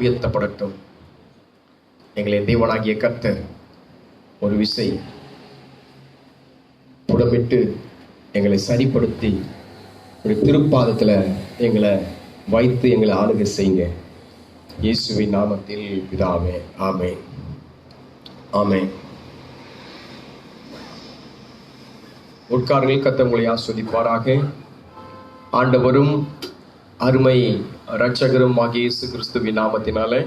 உயர்த்தப்படட்டும். எங்களை தேவனாகிய கர்த்தர் ஒரு விசை புடமிட்டு எங்களை சரிப்படுத்தி ஒரு திருப்பாதத்தில் எங்களை வைத்து எங்களை ஆளுகை செய்யுங்க. இயேசுவின் நாமத்தில் பிதாவே, ஆமென், ஆமென். உட்காருங்கள். கர்த்தர் உங்களை ஆசீர்வதிப்பாராக. ஆண்டவரும் அருமை இரட்சகரும் ஆகிய இயேசு கிறிஸ்துவின் நாமத்தினாலே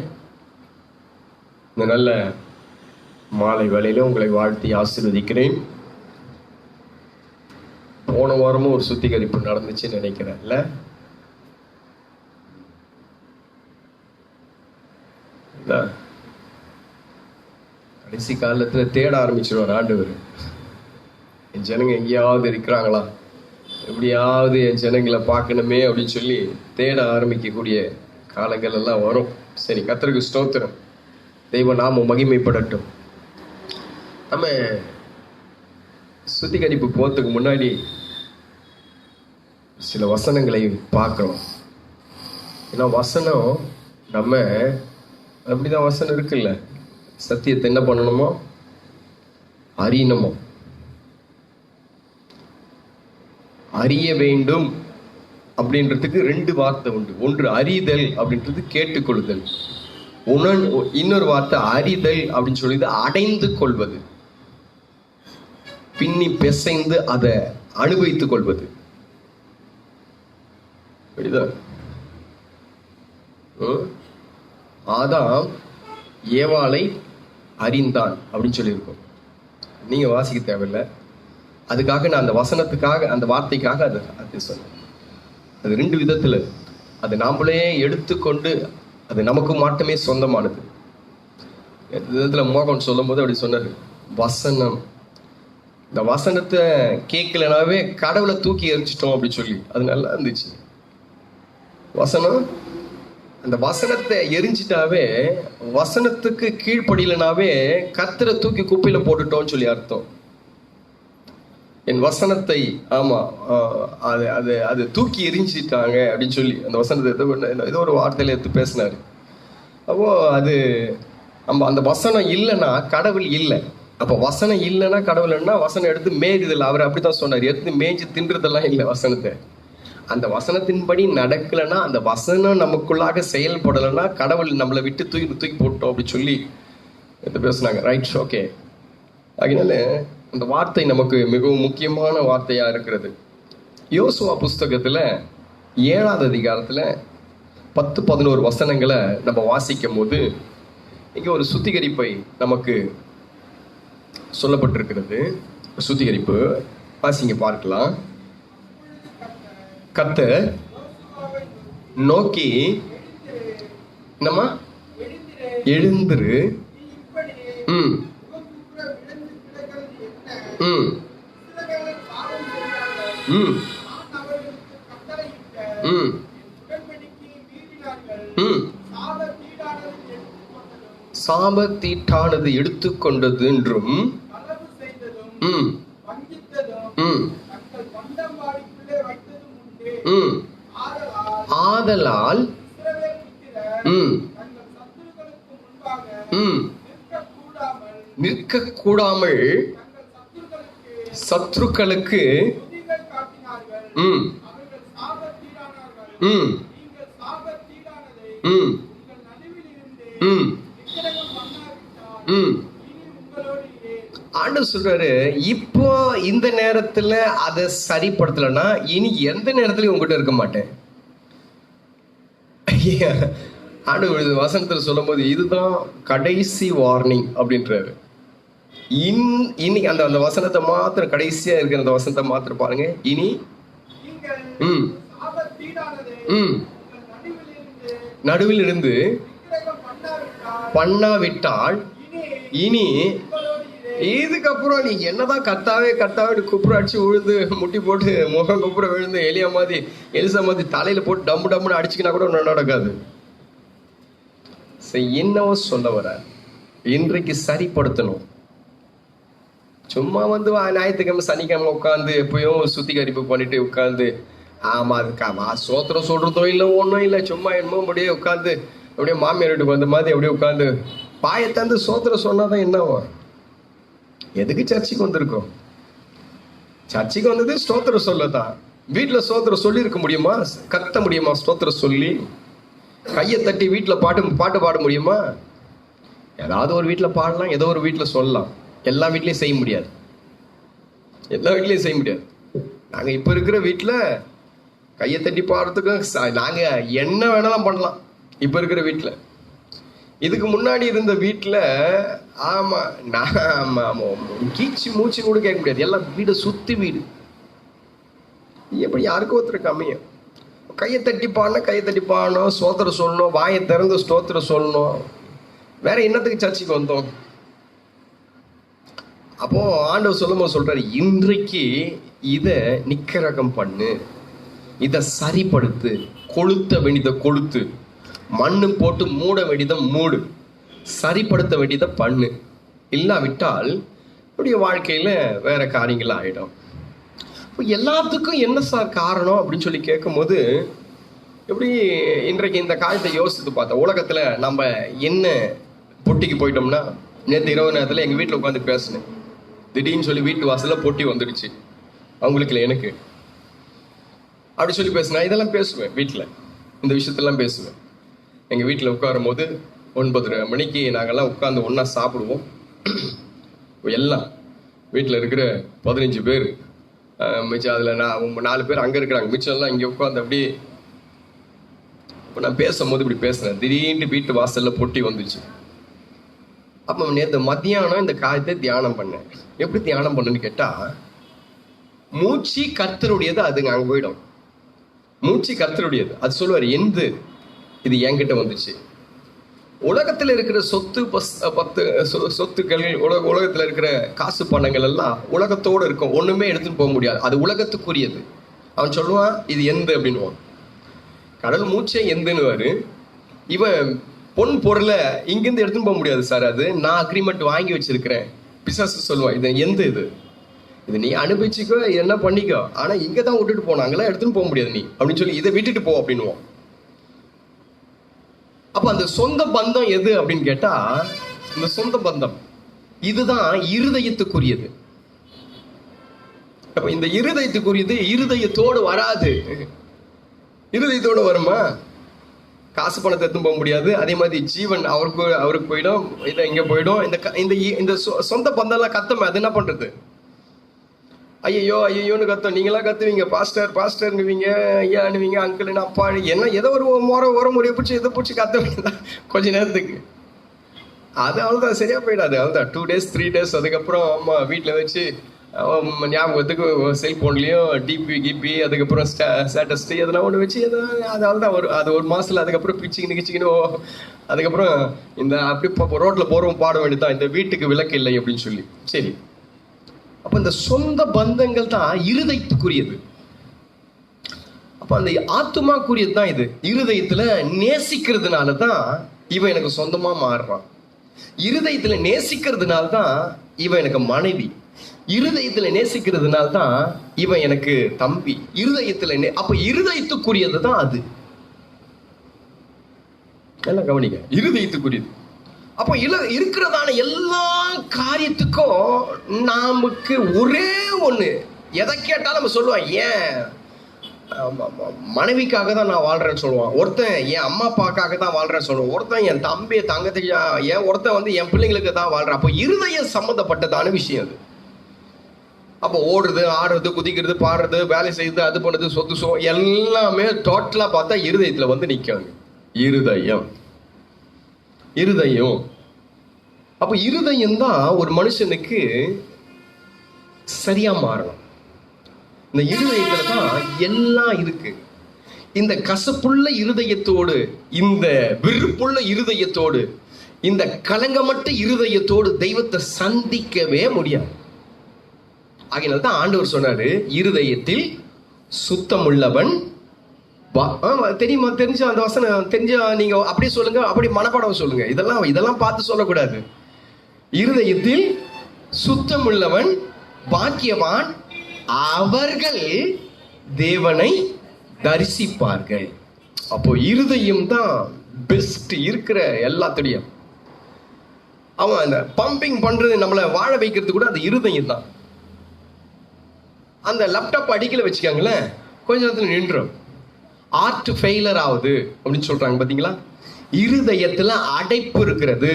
இந்த நல்ல மாலை வேளையில உங்களை வாழ்த்தி ஆசீர்வதிக்கிறேன். போன வாரமும் ஒரு சுத்திகரிப்பு நடந்துச்சுன்னு நினைக்கிறேன்ல. கடைசி காலத்துல தேட ஆரம்பிச்சிருவார் ஆண்டவர். என் ஜனங்க எங்கேயாவது இருக்கிறாங்களா, எப்படியாவது என் ஜனங்களை பார்க்கணுமே அப்படின்னு சொல்லி தேட ஆரம்பிக்கக்கூடிய காலங்கள் எல்லாம் வரும். சரி, கர்த்தருக்கு ஸ்தோத்திரம். தெய்வ நாம மகிமைப்படட்டும். நம்ம சுத்திகரிப்பு போறதுக்கு முன்னாடி சில வசனங்களை பார்க்கணும். ஏன்னா வசனம் நம்ம அப்படிதான் வசனம் இருக்குல்ல, சத்தியத்தை என்ன பண்ணணுமோ அறியணுமோ, அறிய வேண்டும் அப்படின்றதுக்கு ரெண்டு வார்த்தை உண்டு. ஒன்று அறிதல் அப்படின்றது கேட்டுக்கொள்ளுதல், இன்னொரு வார்த்தை அறிதல் அப்படின்னு சொல்லி அடைந்து கொள்வது, பின்னி பிசைந்து அதை அனுபவித்துக் கொள்வது. ஆதாம் ஏவாளை அறிந்தான் அப்படின்னு சொல்லியிருக்கோம். நீங்க வாசிக்க தேவையில்லை. அதுக்காக நான் அந்த வசனத்துக்காக, அந்த வார்த்தைக்காக அது சொன்னேன். அது ரெண்டு விதத்துல, அது நாமளே எடுத்துக்கொண்டு அது நமக்கு மட்டுமே சொந்தமானது. விதத்துல மோகன் சொல்லும் போது அப்படி சொன்னாரு, வசனம், இந்த வசனத்தை கேட்கலனாவே கடவுளை தூக்கி எரிச்சிட்டோம் அப்படின்னு சொல்லி. அது நல்லா இருந்துச்சு. வசனம், அந்த வசனத்தை எரிஞ்சிட்டாவே, வசனத்துக்கு கீழ்ப்படியலனாவே கர்த்தரை தூக்கி குப்பையில போட்டுட்டோம்னு சொல்லி அர்த்தம். என் வசனத்தை, ஆமா, அது தூக்கி எரிஞ்சிட்டாங்க அப்படின்னு சொல்லி அந்த வசனத்தை ஏதோ ஒரு வார்த்தையில எடுத்து பேசினாரு. அப்போ அது நம்ம அந்த வசனம் இல்லைன்னா கடவுள் இல்லை. அப்போ வசனம் இல்லைன்னா கடவுள் இல்லைன்னா வசனம் எடுத்து மேய்தல். அவர் அப்படித்தான் சொன்னார், எடுத்து மேய்ச்சி தின்றதெல்லாம் இல்லை வசனத்தை. அந்த வசனத்தின்படி நடக்கலைன்னா, அந்த வசனம் நமக்குள்ளாக செயல்படலைன்னா கடவுள் நம்மளை விட்டு தூக்கி போட்டோம் அப்படின்னு சொல்லி எடுத்து பேசினாங்க. Right, okay. அதனால அந்த வார்த்தை நமக்கு மிகவும் முக்கியமான வார்த்தையா இருக்கிறது. யோசுவா புஸ்தகத்துல 7ஆவது அதிகாரத்துல 10-11 வசனங்களை நம்ம வாசிக்கும் போது இங்க ஒரு சுத்திகரிப்பை நமக்கு சொல்லப்பட்டிருக்கிறது. சுத்திகரிப்பு வாசிங்க பார்க்கலாம். கர்த்தர் நோக்கி நம்ம எழுந்திரு, சாபத்தீட்டானது எடுத்துக்கொண்டது என்றும் ஆதலால் நிற்க கூடாமல் சத்துருக்களுக்கு ஆண்டவர் சொல்றாரு, இப்போ இந்த நேரத்துல அதை சரிப்படுத்தலன்னா இனி எந்த நேரத்திலயும் உங்ககிட்ட இருக்க மாட்டேன். ஆண்டவர் வசனத்துல சொல்லும் போது இதுதான் கடைசி வார்னிங் அப்படின்றாரு. இனி அந்த வசனத்தை மாத்திரம், கடைசியா இருக்கிற அந்த வசனத்தை மாத்திரம் பாருங்க. இனி நடுவில் இருந்து பண்ணாவிட்டால் இனி இதுக்கப்புறம் நீ என்னதான் கர்த்தாவே குப்புற அடிச்சு விழுந்து முட்டி போட்டு முகம் குப்புற விழுந்து எலிசா மாதிரி தலையில போட்டு டம்மு டம்முன்னு அடிச்சுக்கினா கூட ஒன்றும் நடக்காது. என்னவோ சொல்ல வர, இன்றைக்கு சரிப்படுத்தணும். சும்மா ஞாயிற்றுக்கிழமை சனிக்கிழமை உட்காந்து எப்பயும் சுத்திகரிப்பு பண்ணிட்டு உட்காந்து, ஆமா அதுக்காமா சோத்திரம் சொல்றதோ இல்லை, ஒன்றும் இல்லை, சும்மா என்னமோ முடியே உட்காந்து அப்படியே மாமியார் வீட்டுக்கு வந்த மாதிரி அப்படியே உட்காந்து பாயை தந்து சோத்திரம் சொன்னாதான் என்னவோ? எதுக்கு சர்ச்சைக்கு வந்திருக்கோம்? சர்ச்சைக்கு வந்தது ஸ்தோத்திரம் சொல்லதான். வீட்டில் ஸ்தோத்திரம் சொல்லி இருக்க முடியுமா? கத்த முடியுமா? ஸ்தோத்திரம் சொல்லி கையை தட்டி வீட்டில் பாட்டு பாட முடியுமா? ஏதாவது ஒரு வீட்டில் பாடலாம், ஏதோ ஒரு வீட்டில் சொல்லலாம். எல்லா வீட்லையும் செய்ய முடியாது. எல்லா வீட்லையும் செய்ய முடியாது. நாங்கள் இப்போ இருக்கிற வீட்டில் கையை தட்டி பாடுறதுக்கும் நாங்கள் என்ன வேணாலும் பண்ணலாம் இப்போ இருக்கிற வீட்டில். இதுக்கு முன்னாடி இருந்த வீட்டில் கீச்சு மூச்சு கூட கேட்க முடியாது. எல்லாம் வீடை சுற்றி வீடு. எப்படி யாருக்கும் ஒருத்தருக்கு அமையும்? கையை தட்டி பாடணும், கையை தட்டி பாடணும், ஸ்தோத்திரம் சொல்லணும், வாயை திறந்து ஸ்தோத்திரம் சொல்லணும். வேற என்னத்துக்கு சர்ச்சைக்கு வந்தோம்? அப்போ ஆண்டவர் சொல்லும்போது சொல்றாரு, இன்றைக்கு இதை நிக்கரகம் பண்ணு, இதை சரிப்படுத்து, கொளுத்த வேண்டியதை கொளுத்து, மண்ணு போட்டு மூட வேண்டியதை மூடு, சரிப்படுத்த வேண்டியதை பண்ணு. இல்லாவிட்டால் இப்படிய வாழ்க்கையில வேற காரியங்கள் ஆயிடும். எல்லாத்துக்கும் என்ன சார் காரணம் அப்படின்னு சொல்லி கேட்கும் போது, எப்படி இன்றைக்கு இந்த காரியத்தை யோசித்து பார்த்தா, உலகத்துல நம்ம என்ன பொட்டிக்கு போயிட்டோம்னா, நேற்று இரவு நேரத்தில் எங்க வீட்டில் உட்காந்து பேசினேன். திடீர்னு சொல்லி வீட்டு வாசல்ல பொட்டி வந்துடுச்சு. அவங்களுக்கு இல்லை, எனக்கு. அப்படி சொல்லி பேசினா இதெல்லாம் பேசுவேன் வீட்டில், இந்த விஷயத்தெல்லாம் பேசுவேன். எங்கள் வீட்டில் உட்காரும் போது 9:30 மணிக்கு நாங்கள்லாம் உட்காந்து ஒன்றா சாப்பிடுவோம். எல்லாம் வீட்டில் இருக்கிற 15 பேர், மிச்சம் அதில் நான் 4 பேர் அங்கே இருக்கிறாங்க, மிச்சம் எல்லாம் இங்கே உட்காந்து அப்படியே. இப்போ நான் பேசும்போது இப்படி பேசுனேன், திடீர்னு வீட்டு வாசலில் பொட்டி வந்துச்சு. அப்போ நேற்று மத்தியானம் இந்த காரியத்தை தியானம் பண்ணேன். எப்படி தியானம் பண்ணுன்னு கேட்டால், மூச்சு கர்த்தருடையது, அதுங்க அங்கே போயிடும். மூச்சு கர்த்தருடையது. அது சொல்லுவார், எந்து இது என்கிட்ட வந்துச்சு. உலகத்தில் இருக்கிற சொத்துக்கள், உலகத்தில் இருக்கிற காசு பணங்கள் எல்லாம் உலகத்தோடு இருக்கும், ஒண்ணுமே எடுத்துட்டு போக முடியாது, அது உலகத்துக்குரியது. அவன் சொல்லுவான், இது எந்து அப்படின்னுவான். கடல் மூச்சை எந்துன்னு. இவன் பொன் பொருளை இங்கிருந்து எடுத்துன்னு போக முடியாது சார், அது நான் அக்ரிமெண்ட் வாங்கி வச்சிருக்கிறேன். பிசாசு சொல்லுவான், இது எந்த இது நீ அனுபவிச்சுக்கோ, என்ன பண்ணிக்கோ, ஆனா இங்கதான் விட்டுட்டு போனாங்களா, எடுத்துன்னு போக முடியாது நீ அப்படின்னு சொல்லி இதை விட்டுட்டு போ அப்படின்னுவான். அப்ப அந்த சொந்த பந்தம் எது அப்படின்னு கேட்டா, இந்த சொந்த பந்தம் இதுதான் இருதயத்துக்குரியது. அப்ப இந்த இருதயத்துக்குரியது இருதயத்தோடு வராது. இருதயத்தோடு வருமா? காசு பணத்தை எடுத்து போக முடியாது. அதே மாதிரி ஜீவன் அவருக்கு போயிடும், இதை இங்க போயிடும். இந்த சொந்த பந்தம் எல்லாம் கத்தமே, அது என்ன பண்றது? ஐயோ ஐயோன்னு கத்தோம். நீங்களாம் கத்துவீங்க, பாஸ்டர் பாஸ்டர்னுவீங்க, ஐயானுவீங்க, அங்கிள்னு அப்பா, என்ன ஏதோ ஒரு முறையை பிடிச்சி எதை பிடிச்சி கத்த வேண்டியதான் கொஞ்ச நேரத்துக்கு. அது அவ்வளோதான், சரியா போயிடாது. அவ்வளோதான் 2 days 3 days. அதுக்கப்புறம் அம்மா வீட்டில் வச்சு ஞாபகத்துக்கு செல்ஃபோன்லேயும் டிபி கிபி, அதுக்கப்புறம் ஸ்டேட்டஸ் எதனா ஒன்று வச்சு அதால் தான் வரும். அது 1 மாதத்தில். அதுக்கப்புறம் பிச்சுக்கின்னு அதுக்கப்புறம் இந்த அப்படி ரோட்டில் போகிறவங்க பாட வேண்டியதான், இந்த வீட்டுக்கு விளக்கு இல்லை அப்படின்னு சொல்லி. சரி, அப்ப இந்த சொந்த பந்தங்கள் தான் இருதயத்துக்குரியது. அப்ப அந்த ஆத்துமாக்குரியது தான் இது. இருதயத்துல நேசிக்கிறதுனால தான் இவன் எனக்கு சொந்தமா மாறுறான். இருதயத்துல நேசிக்கிறதுனால தான் இவன் எனக்கு மனைவி. இருதயத்துல நேசிக்கிறதுனால தான் இவன் எனக்கு தம்பி. இருதயத்துல அப்ப இருதயத்துக்குரியது தான் அது. எல்லாம் கவனிங்க, இருதயத்துக்குரியது. அப்போ இருக்கிறதான எல்லா காரியத்துக்கும் நமக்கு ஒரே ஒண்ணு, எதை கேட்டாலும் நம்ம சொல்லுவான், ஏன் மனைவிக்காக தான் நான் வாழ்றேன்னு சொல்லுவான். ஒருத்தன் என் அம்மா அப்பாக்காக தான் வாழ்றேன்னு சொல்லுவான். ஒருத்தன் என் தம்பி தங்கத்தை, ஒருத்தன் என் பிள்ளைங்களுக்கு தான் வாழ்றான். அப்போ இருதயம் சம்மந்தப்பட்டதான விஷயம் அது. அப்போ ஓடுறது, ஆடுறது, குதிக்கிறது, பாடுறது, வேலை செய்யுது, அது பண்ணுறது, சொத்து எல்லாமே டோட்டலா பார்த்தா இருதயத்துல நிற்காங்க. இருதயம். அப்ப இருதயம் தான் ஒரு மனுஷனுக்கு சரியா மாறணும். இந்த இருதயத்துல தான் எல்லாம் இருக்கு. இந்த கசப்புள்ள இருதயத்தோடு, இந்த வெறுப்புள்ள இருதயத்தோடு, இந்த கலங்கமற்ற இருதயத்தோடு தெய்வத்தை சந்திக்கவே முடியாது. ஆகையினால தான் ஆண்டவர் சொன்னாரு, இருதயத்தில் சுத்தமுள்ளவன். தெரியுமா? தெரிஞ்ச அந்த வசனம் தெரிஞ்ச நீங்க அப்படியே சொல்லுங்க, அப்படி மனப்பாடம் சொல்லுங்க. இதெல்லாம் பார்த்து சொல்லக்கூடாது. இருதயத்தில் சுத்தமுள்ளவன் பாக்கியவான், அவர்கள் தேவனை தரிசிப்பார்கள். அப்போ இருதயம் தான் பெஸ்ட் இருக்கிற எல்லாத்துடையும். அவன் அந்த பம்பிங் பண்றது, நம்மளை வாழ வைக்கிறது கூட அந்த இருதயம் தான். அந்த லேப்டாப் அடிக்கல வச்சுக்காங்களேன், கொஞ்ச நேரத்தில் நின்றும். ஆர்ட் ஃபெயிலர் ஆகுது அப்படின்னு சொல்றாங்க பாத்தீங்களா. இருதயத்துல அடைப்பு இருக்கிறது.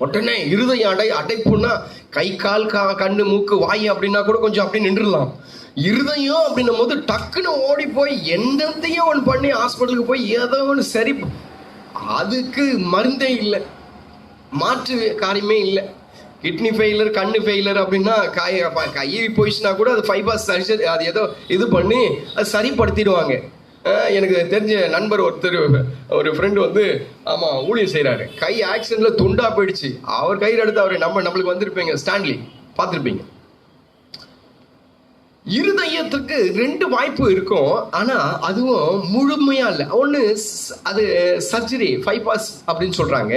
உடனே இருதய அடைப்புன்னா கை கால் கண்ணு மூக்கு வாய் அப்படின்னா கூட கொஞ்சம் அப்படி நின்றுடலாம். இருதயம் அப்படின்னும் போது டக்குன்னு ஓடி போய் எந்தத்தையும் ஒன்று பண்ணி ஹாஸ்பிட்டலுக்கு போய் ஏதோ ஒன்று சரி, அதுக்கு மருந்தே இல்லை, மாற்று காரியமே இல்லை. கிட்னி ஃபெயிலர், கண்ணு ஃபெயிலர் அப்படின்னா கையை போயிடுச்சுன்னா கூட அது ஃபைபர் சர்ஜரி, அது ஏதோ இது பண்ணி அது சரிப்படுத்திடுவாங்க. எனக்கு தெரிஞ்ச நண்பர் ஒருத்தர், ஒரு ஃப்ரெண்டு வந்து ஆமாம் ஊழியம் செய்கிறாரு. கை ஆக்சிடென்ட்ல துண்டா போயிடுச்சு. அவர் கையில் எடுத்து அவர் நம்மளுக்கு வந்திருப்பீங்க, ஸ்டான்லி பார்த்துருப்பீங்க. இருதயத்துக்கு 2 வாய்ப்பு இருக்கும், ஆனா அதுவும் முழுமையா இல்லை. ஒன்று அது சர்ஜரி ஃபைபாஸ் அப்படின்னு சொல்றாங்க,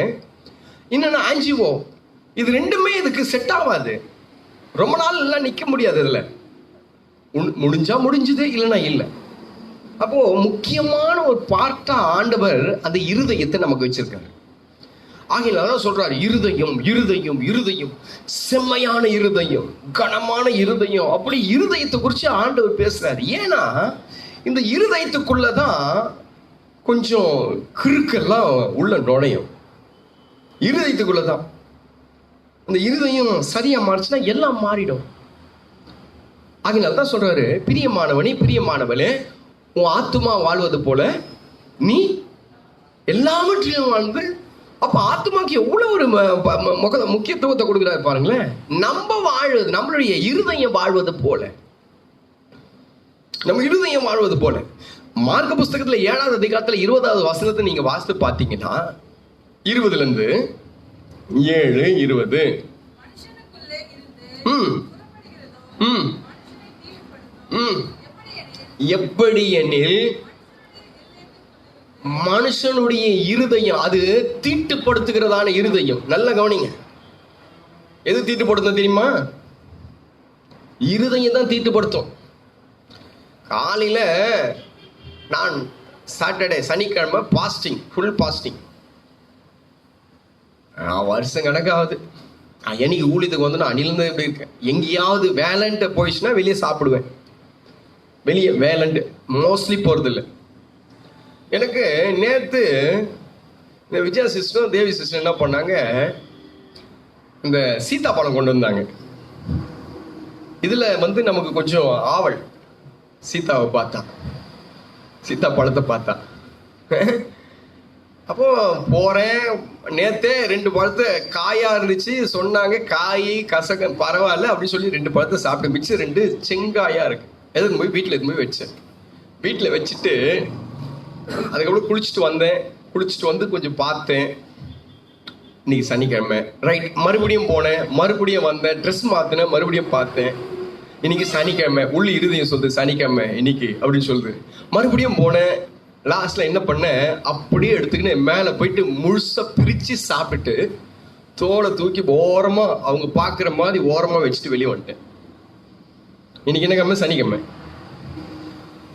இன்னொன்று ஆன்ஜிஓ. இது 2மே இதுக்கு செட் ஆகாது. ரொம்ப நாள் எல்லாம் நிற்க முடியாது. இதில் முடிஞ்சா முடிஞ்சுது, இல்லைன்னா இல்லை. அப்போ முக்கியமான ஒரு பார்ட்டா ஆண்டவர் அந்த இருதயத்தை நமக்கு வச்சிருக்காரு. ஆகினால சொல்றாரு, இருதயம் இருதயம் இருதயம், செம்மையான இருதயம், கனமான இருதயம். அப்படி இருதயத்தை குறித்து ஆண்டவர் பேசுறாரு. ஏன்னா இந்த இருதயத்துக்குள்ளதான் கொஞ்சம் கிறுக்கெல்லாம் உள்ள நுழையும். இருதயத்துக்குள்ளதான் இந்த இருதயம் சரியா மாறிச்சுன்னா எல்லாம் மாறிடும். ஆகினால தான் சொல்றாரு, பிரியமானவனே பிரியமானவளே, உன் ஆத்துமா வாழ்வது போல நீ எல்லாவற்றிலும் வாழ்ந்து. அப்ப ஆத்துமாக்கு எவ்வளவு ஒரு முக்கியத்துவத்தை கொடுக்கிறாரு பாருங்களேன். நம்ம வாழ்வது, நம்மளுடைய இருதயம் வாழ்வது போல, நம்ம இருதயம் வாழ்வது போல. மார்க்க புஸ்தகத்துல 7வது அதிகாரத்துல 20வது வசனத்தை நீங்க வாசித்து பார்த்தீங்கன்னா, 20 7 20 எப்படி எனில் மனுஷனுடைய இருதயம், அது தீட்டுப்படுத்துகிறதான இருதயம். நல்ல கவனிங்க, எது தீட்டுப்படுத்தும் தெரியுமா? இருதயம் தான் தீட்டுப்படுத்தும். காலையில நான் சாட்டர்டே சனிக்கிழமை பாஸ்டிங், ஃபுல் பாஸ்டிங். வருஷம் கணக்காகுது. என்னைக்கு ஊழியத்துக்கு வந்து நான் அணிலிருந்து எப்படி இருக்கேன். எங்கேயாவது வேலண்ட் போயிடுச்சுன்னா வெளியே சாப்பிடுவேன். வெளியே வேலண்ட் மோஸ்ட்லி போறதில்லை. எனக்கு நேற்று இந்த விஜயா சிஸ்டரும் தேவி சிஸ்டர் என்ன பண்ணாங்க, இந்த சீத்தாப்பழம் கொண்டு வந்தாங்க. இதுல வந்து நமக்கு கொஞ்சம் ஆவல், சீத்தாவை பார்த்தா, சீத்தாப்பழத்தை பார்த்தா. அப்போ போறேன், நேத்தே 2 பழத்தை காயா இருந்துச்சு சொன்னாங்க, காய் கசக பரவாயில்ல அப்படின்னு சொல்லி 2 பழத்தை சாப்பிட்டு, மிச்சம் 2 செங்காயா இருக்கு. எதுக்கு போய் வீட்டில் எதுவும் போய் வச்சேன். வீட்டில் வச்சுட்டு அதுக்கப்புறம் குளிச்சுட்டு வந்தேன். குளிச்சுட்டு வந்து கொஞ்சம் பார்த்தேன். இன்னைக்கு சனிக்கிழமை, ரைட். மறுபடியும் போனேன், மறுபடியும் வந்தேன், ட்ரெஸ் மாத்தினேன், மறுபடியும் பார்த்தேன். இன்னைக்கு சனிக்கிழமை, உள்ள இருதயம் சொல்லுது சனிக்கிழமை இன்னைக்கு அப்படின்னு சொல்லுது. மறுபடியும் போனேன். லாஸ்ட்ல என்ன பண்ணேன், அப்படியே எடுத்துக்கின்னு மேலே போயிட்டு முழுசா பிரிச்சு சாப்பிட்டு தோலை தூக்கி ஓரமா அவங்க பார்க்குற மாதிரி ஓரமா வச்சுட்டு வெளியே வந்துட்டேன். இன்னைக்கு என்ன கிழமை? சனிக்கிழமை.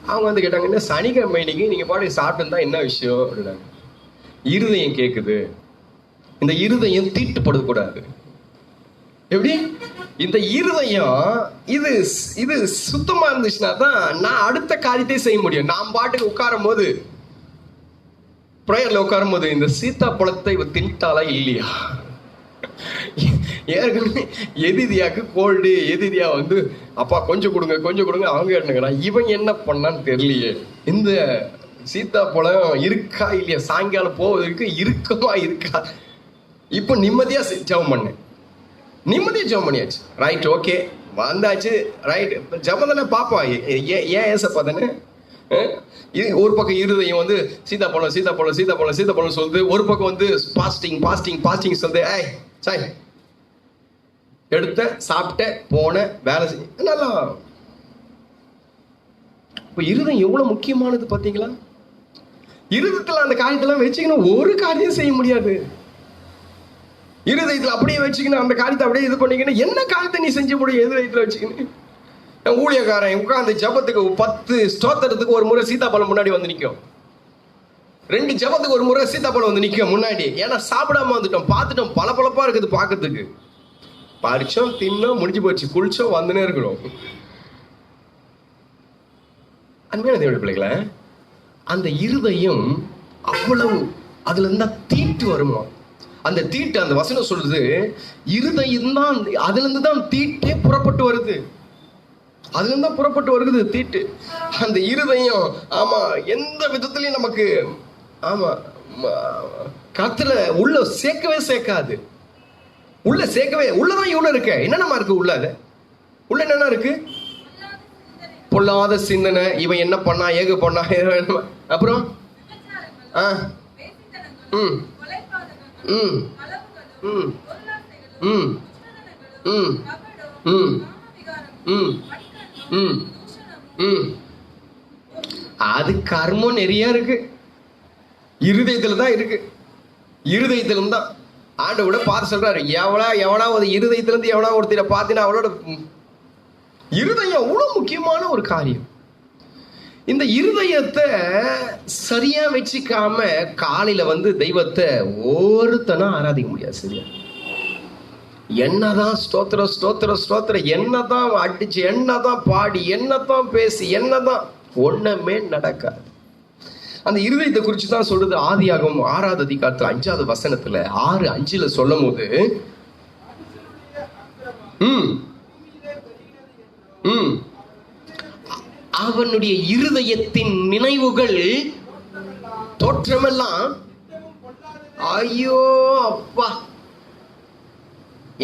அவங்க வந்து கேட்டாங்க, என்ன சனிக்கிழமை இன்னைக்கு நீங்க பாட்டு சாப்பிட்டுருந்தா என்ன விஷயம் அப்படின்னாங்க. இருதயம் கேட்குது. இந்த இருதயம் தீட்டுப்படக்கூடாது. எப்படி? இந்த இருதயம் இது இது சுத்தமா இருந்துச்சுன்னா தான் நான் அடுத்த காரியத்தை செய்ய முடியும். நான் பாட்டுக்கு உட்காரும் போது, ப்ரேயர்ல உட்காரும் போது, இந்த சீத்தாப்பழத்தை தின்ட்டாலா இல்லையா, ஏற்கனவே எதிரியாக்கு கோல்டு, எதிரியா வந்து அப்பா கொஞ்சம் கொடுங்க கொஞ்சம் கொடுங்க அவங்க கேட்டுக்கிறான். இவன் என்ன பண்ணான்னு தெரியலையே, இந்த சீத்தாப்பழம் இருக்கா இல்லையா, சாயங்காலம் போவதற்கு இருக்கமா இருக்கா. இப்போ நிம்மதியா ஜெபம் பண்ணேன், நிம்மதியா ஜெபம் பண்ணியாச்சு. ரைட், ஓகே, வந்தாச்சு. ரைட், ஜெபம் தானே பார்ப்போம். ஏன் ஏசப்பா தானே. ஒரு பக்கம் இருதயம் வந்து சீத்தாப்பழம் சீத்தாப்பழம் சீத்தாப்பழம் சீத்தாப்பழம் சொல்லுது, ஒரு பக்கம் வந்து பாஸ்டிங் பாஸ்டிங் பாஸ்டிங் சொல்லுது. ஏய் சாய், எடுத்த சாப்பிட்ட போன வேலை செஞ்சு நல்லா. இப்போ இருதயம் எவ்வளவு முக்கியமானது பார்த்தீங்களா? இருதயத்துல அந்த காரியத்தெல்லாம் வச்சுக்கணும், ஒரு காரியம் செய்ய முடியாது. இருதயத்துல அப்படியே வச்சுக்கணும், அந்த காரியத்தை அப்படியே இது பண்ணிக்கணும். என்ன காரியத்தை நீ செஞ்ச முடியும் இருதயத்துல வச்சுக்கணும்? ஊழியக்காரன் உட்காந்து ஜபத்துக்கு 10 ஸ்தோத்திரத்துக்கு ஒரு முறை சீத்தாப்பழம் முன்னாடி வந்து நிற்கும். 2 ஜபத்துக்கு ஒரு முறை சீத்தாப்பழம் வந்து நிற்கும் முன்னாடி. ஏன்னா சாப்பிடாம வந்துட்டோம், பார்த்துட்டோம், பளபளப்பா இருக்குது பார்க்கறதுக்கு. பறிச்சோம், தின்னோம், முடிஞ்சு போச்சு, குளிச்சோம், வந்துனே இருக்கிறோம். அன்பான தேவனுடைய பிள்ளைகளே, அந்த இருதயம் அவ்வளவு அதுல இருந்தா தீட்டு வருமா? அந்த தீட்டு, அந்த வசனம் சொல்றது, இருதயம் தான், அதுல இருந்து தான் தீட்டே புறப்பட்டு வருது. அதுல இருந்து தான் புறப்பட்டு வருது தீட்டு. அந்த இருதயம் ஆமா எந்த விதத்திலையும் நமக்கு ஆமா கத்துல உள்ள சேர்க்காது. உள்ள சேர்க்கவே, உள்ளதான் இவ்வளவு இருக்கு. என்னென்னமா இருக்கு உள்ள? உள்ள என்னென்ன இருக்கு? பொல்லாத சிந்தனை, இவன் என்ன பண்ணா, ஏக பண்ணா, அப்புறம் அது கர்மம் நிறைய இருக்கு. இருதயத்துல தான் இருக்கு. இருதயத்துல தான் ஆண்டவரோட பார்த்து சொல்றாரு, எவனா ஒரு இருதயத்துல இருந்து எவனா ஒருத்தரை பார்த்தீங்கன்னா அவளோட இருதயம் அவ்வளவு முக்கியமான ஒரு காரியம். இந்த இருதயத்தை சரியா வச்சுக்காம காலையில வந்து தெய்வத்தை ஒருத்தனா ஆராதிக்க முடியாது. சரியா என்னதான் ஸ்தோத்திரம் ஸ்தோத்திரம் ஸ்தோத்திரம், என்னதான் அடிச்சு, என்னதான் பாடி, என்னதான் பேசி, என்னதான் ஒண்ணுமே நடக்காது. அந்த இருதயத்தை குறித்து தான் சொல்றது ஆதியாகமம் 6வது அதிகாரத்துல 5வது வசனத்துல 6:5 சொல்லும் போது, அவனுடைய இருதயத்தின் நினைவுகள் தோற்றமெல்லாம், ஐயோ அப்பா,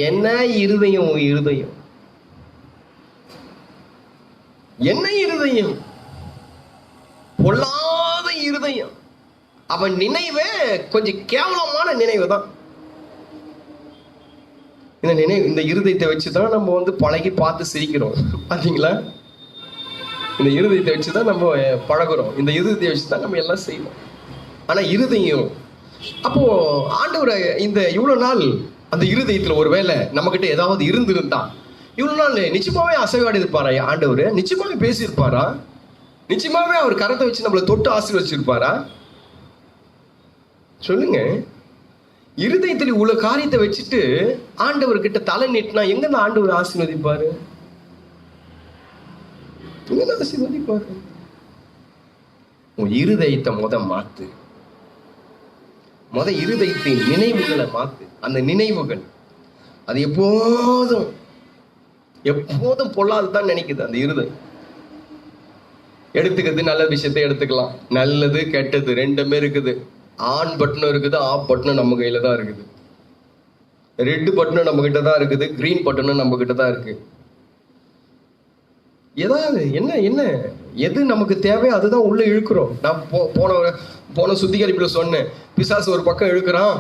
என்ன இருதயம், இருதயம் என்ன இருதயம், பொல்லாத இருதயம். அவன் நினைவே கொஞ்சம் கேவலமான நினைவு தான். இந்த நினைவு, இந்த இருதயத்தை வச்சுதான் நம்ம வந்து பழகி பார்த்து சிரிக்கிறோம். பாத்தீங்களா? இந்த இருதயத்தை வச்சுதான் நம்ம பழகுறோம். இந்த இருதயத்தை வச்சுதான் நம்ம எல்லாம் செய்வோம். ஆனா இருதயம், அப்போ ஆண்டவரை இந்த இவ்வளவு நாள் அந்த இருதயத்துல ஒருவேளை நம்ம கிட்ட ஏதாவது இருந்திருந்தா, இவ்வளவு நாள் நிச்சயமாவே அசைவாடி இருப்பாரா ஆண்டவர்? நிச்சயமாவே பேசியிருப்பாரா? நிச்சயமாவே அவர் கரத்தை வச்சு நம்மளை தொட்டு ஆசீர்வதிச்சிருப்பாரா? சொல்லுங்க. இருதயத்தில் உள்ள காரியத்தை வச்சுட்டு ஆண்டவர் கிட்ட தலை நீட்டினா எங்க ஆண்டவர் ஆசீர்வதிப்பாரு? எங்க ஆசீர்வதிப்பாரு? உன் இருதயத்தை மாத்து. இருதயத்தின் நினைவுகளை மாத்து. அந்த நினைவுகள் அது எப்போதும் பொல்லாதுதான் நினைக்குது. அந்த இருதயம் எடுத்துக்கிறது, நல்ல விஷயத்தை எடுத்துக்கலாம், நல்லது கெட்டது ரெண்டுமே இருக்குது. ஆன் பட்டனும் இருக்குது, ஆஃப் பட்டனும் நம்ம கையில தான் இருக்குது. ரெட் பட்டனும் நம்ம கிட்ட தான் இருக்குது, கிரீன் பட்டனும் நம்ம கிட்ட தான் இருக்கு. ஏதாவது என்ன எது நமக்கு தேவையோ அதுதான் உள்ள இழுக்கிறோம். நான் போன சுத்திகரிப்புல சொன்னேன், பிசாசு ஒரு பக்கம் இழுக்கிறான்,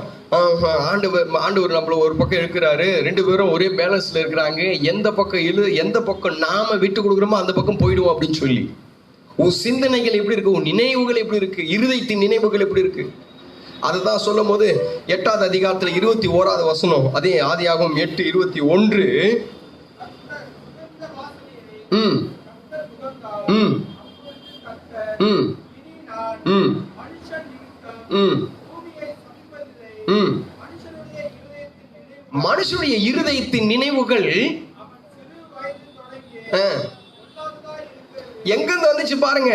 ஆண்டவர் நம்மள ஒரு பக்கம் இழுக்கிறாரு. 2 பேரும் ஒரே பேலன்ஸ்ல இருக்கிறாங்க. எந்த பக்கம் நாம விட்டு கொடுக்குறோமோ அந்த பக்கம் போயிடுவோம் அப்படின்னு சொல்லி. உன் சிந்தனைகள் எப்படி இருக்கு, உன் நினைவுகள் எப்படி இருக்கு, இருதயத்தின் நினைவுகள் எப்படி இருக்கு, அதுதான் சொல்லும் போது 8வது அதிகாரத்துல 21வது வசனம், அதே ஆதியாகமம் 8:21, மனுஷனுடைய இருதயத்தின் நினைவுகள் எங்கிருந்து வந்துச்சு பாருங்க.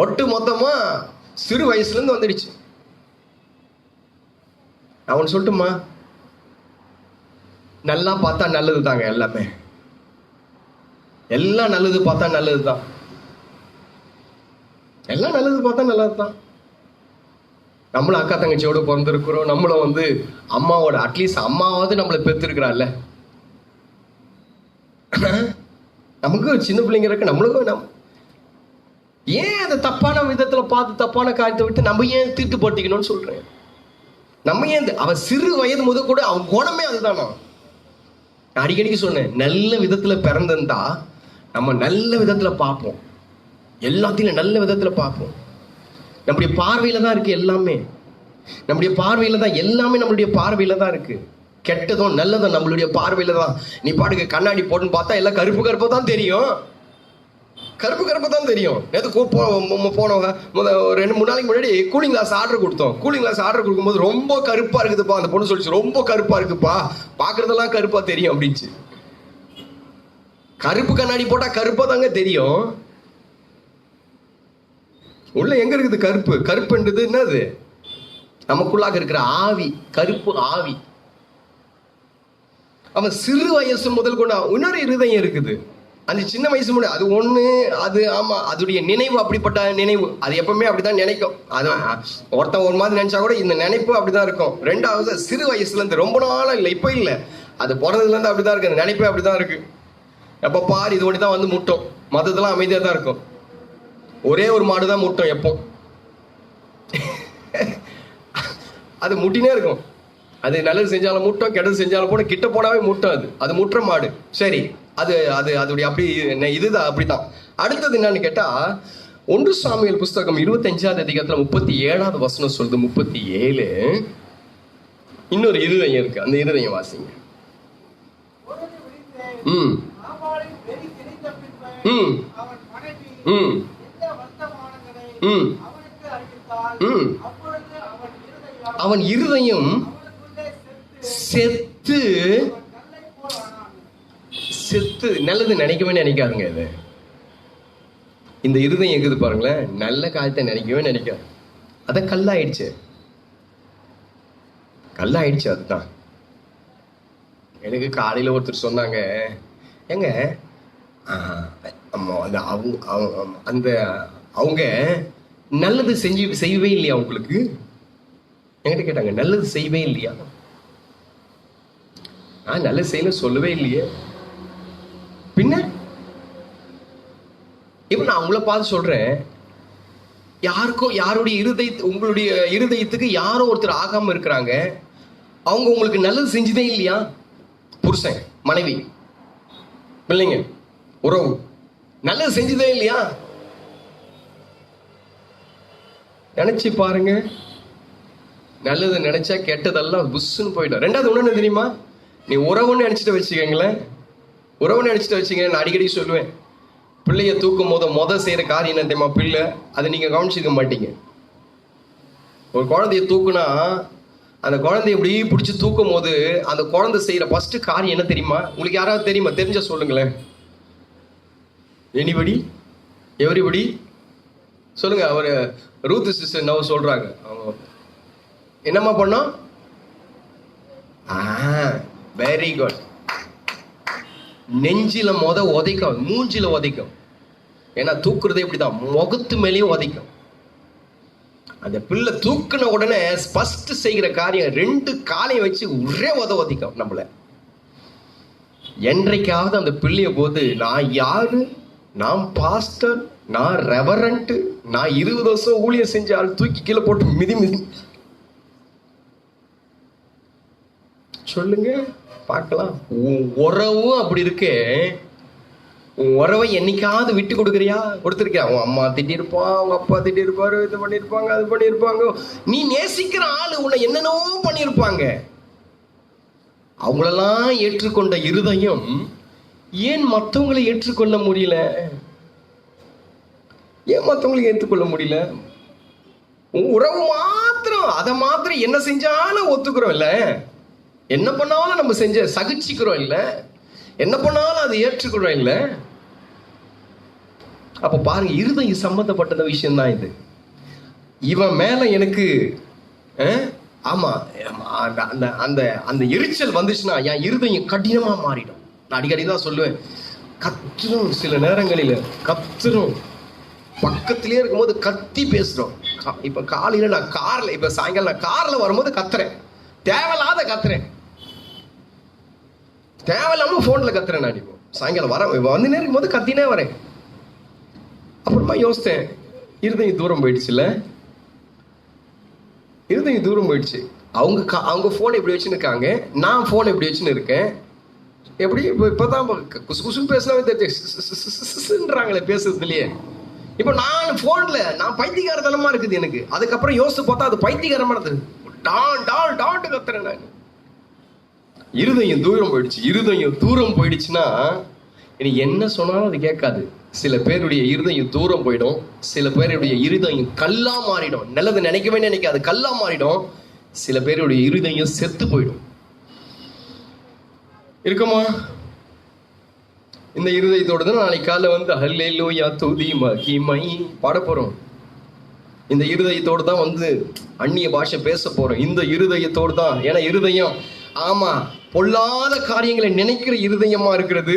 ஒட்டு மொத்தமா சிறு வயசுல இருந்து வந்துடுச்சு. அவன் சொல்லட்டுமா, நல்லா பார்த்தா நல்லது தாங்க. எல்லாமே எல்லாம் நல்லது பார்த்தா நல்லதுதான். எல்லாம் நல்லது பார்த்தா நல்லதுதான். நம்மளும் அக்கா தங்கச்சியோட பிறந்திருக்கிறோம். நம்மளும் வந்து அம்மாவோட, அட்லீஸ்ட் அம்மாவது நம்மளை பெற்றிருக்கிறாள்ல. நமக்கு சின்ன பிள்ளைங்க இருக்கு, நம்மளுக்கும் ஏன் அதை தப்பான விதத்துல பார்த்து தப்பான காரியத்தை விட்டு நம்ம ஏன் தீட்டு போட்டிக்கணும்னு சொல்றேன். நம்ம ஏன் அவன் சிறு வயது முதல் கூட அவன் குணமே அதுதானா. நான் அடிக்கடிக்கு சொன்னேன், நல்ல விதத்துல பிறந்திருந்தா நம்ம நல்ல விதத்துல பார்ப்போம், எல்லாத்தையும் நல்ல விதத்துல பார்ப்போம். நம்முடைய பார்வையில தான் இருக்கு எல்லாமே. நம்முடைய பார்வையில தான் எல்லாமே, நம்மளுடைய பார்வையில தான் இருக்கு. கெட்டதும் நல்லதும் நம்மளுடைய பார்வையில தான். நீ பாட்டுக்கு கண்ணாடி போட்டுன்னு பார்த்தா எல்லாம் கருப்பு தான் தெரியும். கருப்பு கருப்பு தான் தெரியும். நேற்று போனவங்க 2-3 நாளைக்கு முன்னாடி கூலிங் கிளாஸ் ஆர்டர் கொடுத்தோம். கூலிங் கிளாஸ் ஆர்டர் கொடுக்கும்போது ரொம்ப கருப்பா இருக்குதுப்பா. அந்த பொண்ணு சொல்லிச்சு, ரொம்ப கருப்பா இருக்குப்பா, பாக்குறதெல்லாம் கருப்பா தெரியும் அப்படின்ச்சு. கருப்பு கண்ணாடி போட்டா கருப்பா தாங்க தெரியும். உள்ள எங்க இருக்குது கருப்பு? கருப்புன்றது என்னது? நமக்குள்ளாக இருக்கிற ஆவி, கருப்பு ஆவி. அவன் சிறு வயசு முதல் கொண்டு இன்னொரு இருதயம் இருக்குது. அந்த சின்ன வயசு முடியும் அது ஒண்ணு. அது ஆமா, அதோடைய நினைவு அப்படிப்பட்ட நினைவு. அது எப்பவுமே அப்படிதான் நினைக்கும். அது ஒருத்தன் ஒரு மாதிரி நினைச்சா கூட இந்த நினைப்பு அப்படிதான் இருக்கும். 2வது சிறு வயசுல இருந்து, ரொம்ப நாளா இல்லை, இப்ப இல்லை, அது பிறந்ததுல இருந்து அப்படிதான் இருக்கு. அந்த நினைப்பே அப்படிதான் இருக்கு. எப்ப பாரு இது ஒண்ணுதான் வந்து முட்டும். மத்ததெல்லாம் அமைதியா தான் இருக்கும். ஒரே ஒரு மாடு தான் முட்டும் எப்போ. அது முட்டினே இருக்கும். அது நல்லது செஞ்சாலும் முட்டும், கெட்டது செஞ்சாலும் போட, கிட்ட போனாவே முட்டும். அது முட்டுற மாடு. சரி, அது அது அதோடைய அப்படி இதுதான் அப்படித்தான். அடுத்தது என்னன்னு கேட்டா, 1 சாமுவேல் புஸ்தகம் 25வது அதிகாரத்துல 37வது வசனம் சொல்லுது. 37 இன்னொரு இருதயம் இருக்கு. அந்த இருதயம் வாசிங்க. ம் ம் ம் ம் ம் அவன் இருதயம் செத்து செத்து நல்லது நினைக்கவே நினைக்காதுங்க. இது இந்த இருதயம் இருக்குது பாருங்களேன், நல்ல காரியத்தை நினைக்கவே நினைக்காது. அத கல்லாயிடுச்சு. அதுதான். எனக்கு காலையில ஒருத்தர் சொன்னாங்க, எங்க அவங்க நல்லது செய்யவே இல்லையா உங்களுக்கு? என்கிட்ட கேட்டாங்க, நல்லது செய்யவே இல்லையா? நான் நல்லது செய்யல சொல்லவே இல்லையே. பின்ன இப்ப நான் உங்களை பார்த்து சொல்றேன், யாருடைய உங்களுடைய இருதயத்துக்கு யாரோ ஒருத்தர் ஆகாம இருக்கிறாங்க. அவங்க உங்களுக்கு நல்லது செஞ்சதே இல்லையா? புருஷன், மனைவி, பிள்ளைங்க, உறவு நல்லது செஞ்சதே இல்லையா? நினைச்சு பாருங்க. நல்லது நினைச்சா கெட்டதெல்லாம் புஷ்ன்னு போயிடும். 2வது ஒண்ணு தெரியுமா? நீ உறவுன்னு நினைச்சிட்டு வச்சுக்கங்களேன். உறவுன்னு நினைச்சிட்டு வச்சுக்க. நான் அடிக்கடி சொல்லுவேன், பிள்ளைய தூக்கும் போது செய்யற காரியம் என்ன தெரியுமா? பிள்ளை அதை நீங்க கவனிச்சிருக்க மாட்டீங்க. ஒரு குழந்தைய தூக்குனா அந்த குழந்தைய இப்படி பிடிச்சி தூக்கும் போது அந்த குழந்தை செய்யற ஃபர்ஸ்ட் காரியம் என்ன தெரியுமா? உங்களுக்கு யாராவது தெரியுமா? தெரிஞ்சா சொல்லுங்களேன். எவரிபடி சொல்லுங்க. அவர் ரூத் சிஸ்டர் நவ சொல்றாங்க, அவங்க என்னம்மா பண்ணோம்? Very good. நெஞ்சில உதைக்கும், மூஞ்சில உதைக்கும். ஏன்னா தூக்குறதே இப்படிதான், முகத்து மேலேயும் உதைக்கும். அந்த பிள்ளை தூக்குன உடனே ஃபர்ஸ்ட் செய்கிற காரியம் 2 காலையும் வச்சு ஒரே உதைக்கும் நம்மள. என்றைக்காவது அந்த பிள்ளைய போது, நான் யாரு, நான் பாஸ்டர், நான் ரெவரண்ட், நான் 20 வருஷம் ஊழியம் செஞ்ச ஆள் தூக்கி கீழே போட்டு மிதி சொல்லுங்க பார்க்கலாம். உறவும் அப்படி இருக்கே. உறவை என்னைக்காவது விட்டு கொடுத்துருக்கியா? உன் அம்மா திட்டிருப்பான், உங்க அப்பா திட்டிருப்பாரு, இது பண்ணிருப்பாங்க, அது பண்ணிருப்பாங்க. நீ நேசிக்கிற ஆளு உன்னை என்னென்னவோ பண்ணிருப்பாங்க. அவங்களெல்லாம் ஏற்றுக்கொண்ட இருதயம் ஏன் மற்றவங்களை ஏற்றுக்கொள்ள முடியல? உறவு மாத்திரம், அதை மாத்திரம் என்ன செஞ்சாலும் ஒத்துக்கிறோம் இல்ல, என்ன பண்ணாலும் நம்ம சகிச்சுக்கிறோம் இல்ல, என்ன பண்ணாலும் அதை ஏற்றுக்கிறோம் இல்ல. அப்ப பாருங்க, இருதயம் சம்பந்தப்பட்ட விஷயம் தான் இது. இவன் மேல எனக்கு ஆமா அந்த எரிச்சல் வந்துச்சுன்னா என் இருதயம் கடினமா மாறிடும். நான் அடிக்கடி தான் சொல்லுவேன், கத்துரும். சில நேரங்களில கத்துரும். பக்கத்திலேயே இருக்கும்போது கத்தி பேசுறோம். இப்ப காலையில நான் கார்ல, இப்ப சாயங்காலம் நான் கார்ல வரும்போது கத்துறேன், தேவையில்லாத கத்துறேன், தேவையில்லாம போன்ல கத்துறேன். நான் இப்போ சாயங்காலம் வந்து நேரம் போது கத்தினே வரேன். அப்புறமா யோசித்தேன், இருதயம் தூரம் போயிடுச்சுல்ல, இருதயம் தூரம் போயிடுச்சு. அவங்க போன் எப்படி வச்சுன்னு இருக்காங்க, நான் போன் எப்படி வச்சுன்னு இருக்கேன். எப்படி இப்பதான் குசு குசுன்னு பேசினாவே தெரிஞ்சுறாங்களே பேசுறதுலயே. இப்ப நான் போன்ல நான் பைத்தியகாரத்தனமா இருக்குது எனக்கு. அதுக்கப்புறம் யோசிச்சு பார்த்தா அது பைத்தியகாரமானது. டான் கத்துறேன் நான். இருதயம் தூரம் போயிடுச்சு. இருதயம் தூரம் போயிடுச்சுன்னா இனி என்ன சொன்னாலும் அது கேட்காது. சில பேருடைய இருதயம் தூரம் போயிடும், சில பேருடைய இருதயம் கல்லா மாறிடும். நல்லது நினைக்கவே நினைக்காது, கல்லா மாறிடும். சில பேருடைய இருதயம் செத்து போயிடும். இருக்குமா? இந்த இருதயத்தோடு தான் நாளைக்கு காலைல வந்து ஹல்லேலூயா துதி மகிமை பாட போறோம். இந்த இருதயத்தோடு தான் வந்து அந்நிய பாஷை பேச போறோம். இந்த இருதயத்தோடு தான். ஏன்னா இருதயம் ஆமா பொல்லாத காரியங்களை நினைக்கிற இருதயமா இருக்கிறது.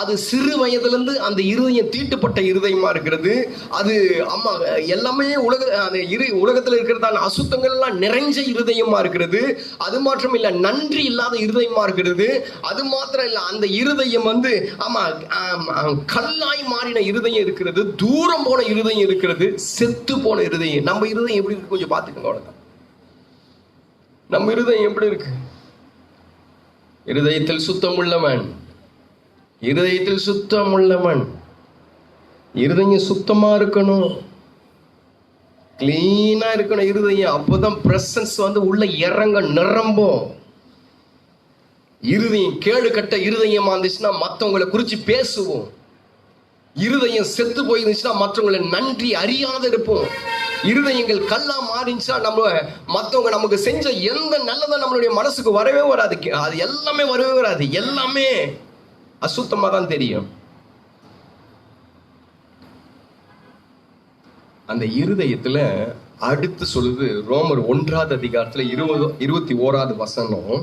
அது சிறு வயதுல இருந்து அந்த இருதயம் தீட்டுப்பட்ட இருதயமா இருக்கிறது. அது ஆமா எல்லாமே உலகத்துல இருக்கிறதான அசுத்தங்கள் எல்லாம் நிறைஞ்ச இருதயமா இருக்கிறது. அது மாத்திரம் இல்ல, நன்றி இல்லாத இருதயமா இருக்கிறது. அது மாத்திரம் இல்ல, அந்த இருதயம் வந்து ஆமா கல்லாய் மாறின இருதயம் இருக்கிறது, தூரம் போன இருதயம் இருக்கிறது, செத்து போன இருதயம். நம்ம இருதயம் எப்படி இருக்கு கொஞ்சம் பாத்துக்கோங்க. அவ்வளவுதான். நம்ம இருதயம் எப்படி இருக்கு? இருதயத்தில் சுத்தம் உள்ளவன், இருதயத்தில் சுத்தம் உள்ளவன். இருதயம் சுத்தமா இருக்கணும், கிளீனா இருக்கணும் இருதயம். அப்போதான் பிரசன்ஸ் வந்து உள்ள இறங்க நிரம்பும். இருதயம் கேடு கட்ட இருதயமா இருந்துச்சுன்னா மற்றவங்களை குறிச்சு பேசுவோம். இருதயம் செத்து போயிருந்துச்சுன்னா மற்றவங்களை நன்றி அறியாத இருப்போம். இருதயங்கள் கல்லா மாறிச்சுன்னா நம்ம மற்றவங்க நமக்கு செஞ்ச எந்த நல்லதை நம்மளுடைய மனசுக்கு வரவே வராது. அது எல்லாமே வரவே வராது, எல்லாமே அசுத்தமா தான் தெரியும். அந்த இருதயத்துல அடுத்து சொல்லுது ரோமர் 1வது அதிகாரத்துல 21வது வசனம்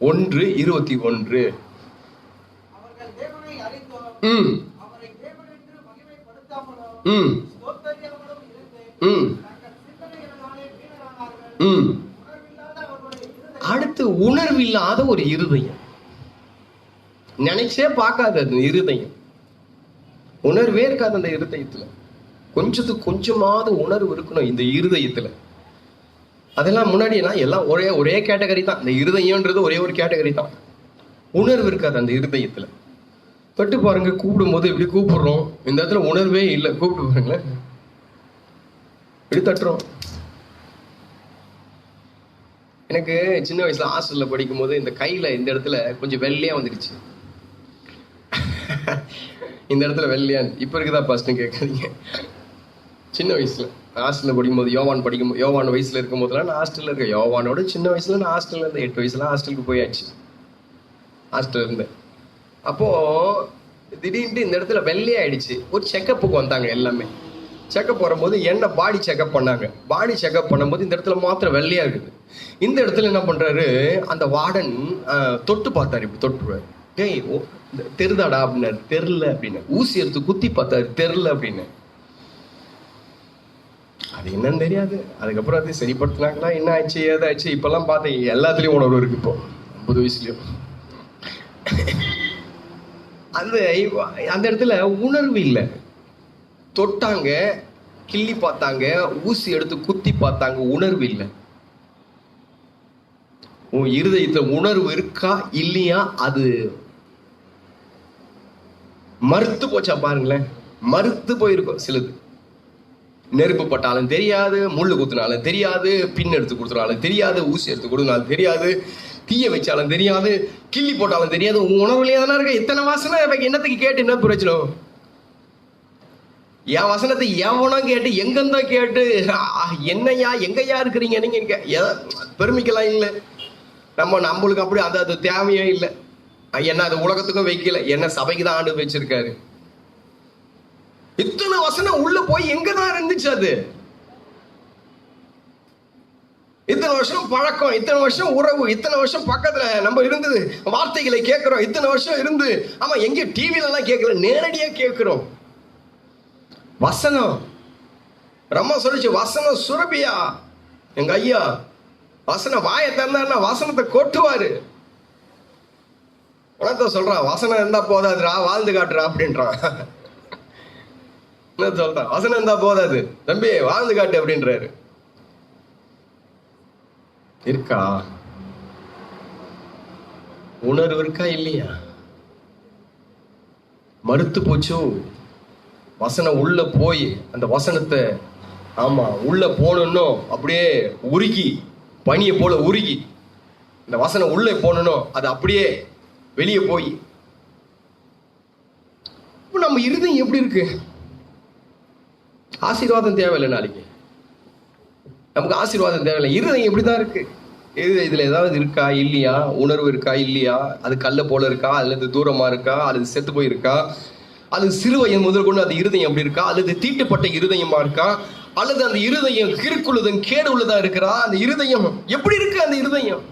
1:21. அடுத்து உணர்வில்லாத ஒரு இருதயம், நினைச்சே பார்க்காது அது இருதயம், உணர்வே இருக்காது அந்த இருதயத்துல. கொஞ்சத்துக்கு கொஞ்சமாவது உணர்வு இருக்கணும் இந்த இருதயத்துல. அதெல்லாம் முன்னாடி எல்லாம் ஒரே கேட்டகரி தான். இந்த இருதயம்ன்றது ஒரே ஒரு கேட்டகரி தான். உணர்வு இருக்காது அந்த இருதயத்துல. தொட்டு பாருங்க, கூப்பிடும் போது இப்படி கூப்பிடுறோம், இந்த இடத்துல உணர்வே இல்லை. கூப்பிட்டு பாருங்களேன், இப்படி தட்டுறோம். எனக்கு சின்ன வயசுல ஹாஸ்டல்ல படிக்கும் போது இந்த கையில இந்த இடத்துல கொஞ்சம் வெள்ளையா வந்துடுச்சு. இந்த இடத்துல வெள்ளையா இப்ப இருக்குதா பாஸ்ட்னு கேட்காதீங்க. சின்ன வயசுல ஹாஸ்டல்ல படிக்கும்போது யோவான் வயசுல இருக்கும் போதுலாம் நான் ஹாஸ்டல்ல இருக்கேன். யோவானோட சின்ன வயசுல நான் ஹாஸ்டல்ல இருந்தேன். 8 வயசுல ஹாஸ்டலுக்கு போயாச்சு. ஹாஸ்டல் இருந்தேன். அப்போ திடீர்னு இந்த இடத்துல வெள்ளையாயிடுச்சு. ஒரு செக்கப்புக்கு வந்தாங்க எல்லாமே. செக்கப் வரும்போது என்ன பாடி செக்கப் பண்ணாங்க. பாடி செக்கப் பண்ணும்போது இந்த இடத்துல மாத்திரம் வெள்ளையா இருக்குது. இந்த இடத்துல என்ன பண்றாரு, அந்த வார்டன் தொட்டு பார்த்தாரு. இப்படி தொட்டுருவாரு. டேய் தெருதாடா அப்படின்னாரு. தெருல அப்படின்னு. ஊசி எடுத்து குத்தி பார்த்தாரு. தெருல அப்படின்னு. அது என்னன்னு தெரியாது. அதுக்கப்புறம் அது சரிப்படுத்தினாங்களா, என்ன ஆச்சு ஏதாச்சு. இப்பெல்லாம் பார்த்தேன் எல்லாத்துலயும் உணர்வு இருக்கு. இப்போ 50 வயசுலயும் அந்த இடத்துல உணர்வு இல்லை. தொட்டாங்க, கிள்ளி பார்த்தாங்க, ஊசி எடுத்து குத்தி பார்த்தாங்க, உணர்வு இல்லை. உன் இருதயத்துல உணர்வு இருக்கா இல்லையா, அது மறுத்து போச்சா பாருங்களேன். மறுத்து போயிருக்கும். சிலது நெருப்பு பட்டாலும் தெரியாது, முள்ளு குத்துனாலும் தெரியாது, பின் எடுத்து கொடுத்துனாலும் தெரியாது, ஊசி எடுத்து கொடுத்தாலும் தெரியாது, தீய வச்சாலும் தெரியாது, கிள்ளி போட்டாலும் தெரியாது. உன் உணர்வுலயே தானே இருக்க. இத்தனை வாசனை என்னத்துக்கு கேட்டு என்ன பிரச்சனை? என் வசனத்தை எவனும் கேட்டு எங்கெந்த கேட்டு என்னையா எங்கயா இருக்கிறீங்க நீங்க பெருமிக்கலாம் இல்லை. நம்மளுக்கு அப்படி அது தேவையே இல்லை. என்ன அது உலகத்துக்கும் வைக்கல, என்ன சபைக்கு தான் ஆண்டு வச்சிருக்காரு. இத்தனை வசனம் உள்ள போய் எங்கதான் இருந்துச்சு? அது இத்தனை வருஷம் பழக்கம், இத்தனை வருஷம் உறவு, இத்தனை வருஷம் பக்கத்துல நம்ம இருந்தது, வார்த்தைகளை கேட்கிறோம். இத்தனை வருஷம் இருந்து ஆமா எங்க டிவில எல்லாம் கேட்கல, நேரடியா கேட்கிறோம். வசனம் ரொம்ப சொல்லிச்சு. வசனம் சுரபியா எங்க ஐயா. வசனம் வாயை திறந்தா வசனத்தை கொட்டுவாரு. உனத்த சொல்றான், வசனம் இருந்தா போதாதுரா, வாழ்ந்து காட்டுறா அப்படின்றான். என்ன சொல்றான்? வசனம் இருந்தா போதாது தம்பி, வாழ்ந்து காட்டு அப்படின்றாரு. இருக்கா உணர்வு? இருக்கா இல்லையா? மறுத்து போச்சோ? வசனம் உள்ள போய் அந்த வசனத்தை ஆமா உள்ள போகணும், அப்படியே உருகி பனியை போல உருகி இந்த வசனம் உள்ள போகணும், அது அப்படியே வெளியே போய் நம்ம இருதயம் எப்படி இருக்கு? ஆசீர்வாதம் தேவையில்லை. நாளைக்கு நமக்கு ஆசீர்வாதம் தேவையில்லை. இருதயம் எப்படிதான் இருக்கு? இதுல ஏதாவது இருக்கா இல்லையா? உணர்வு இருக்கா இல்லையா? அது கல்ல போல இருக்கா, அல்லது தூரமா இருக்கா, அல்லது செத்து போயிருக்கா, அல்லது சிறுவையன் முதல் கொண்டு அந்த இருதயம் எப்படி இருக்கா, அல்லது தீட்டுப்பட்ட இருதயமா இருக்கா, அல்லது அந்த இருதயம் கிறுக்குள்ளதும் கேடு உள்ளதா இருக்கிறா? அந்த இருதயம் எப்படி இருக்கு? அந்த இருதயம்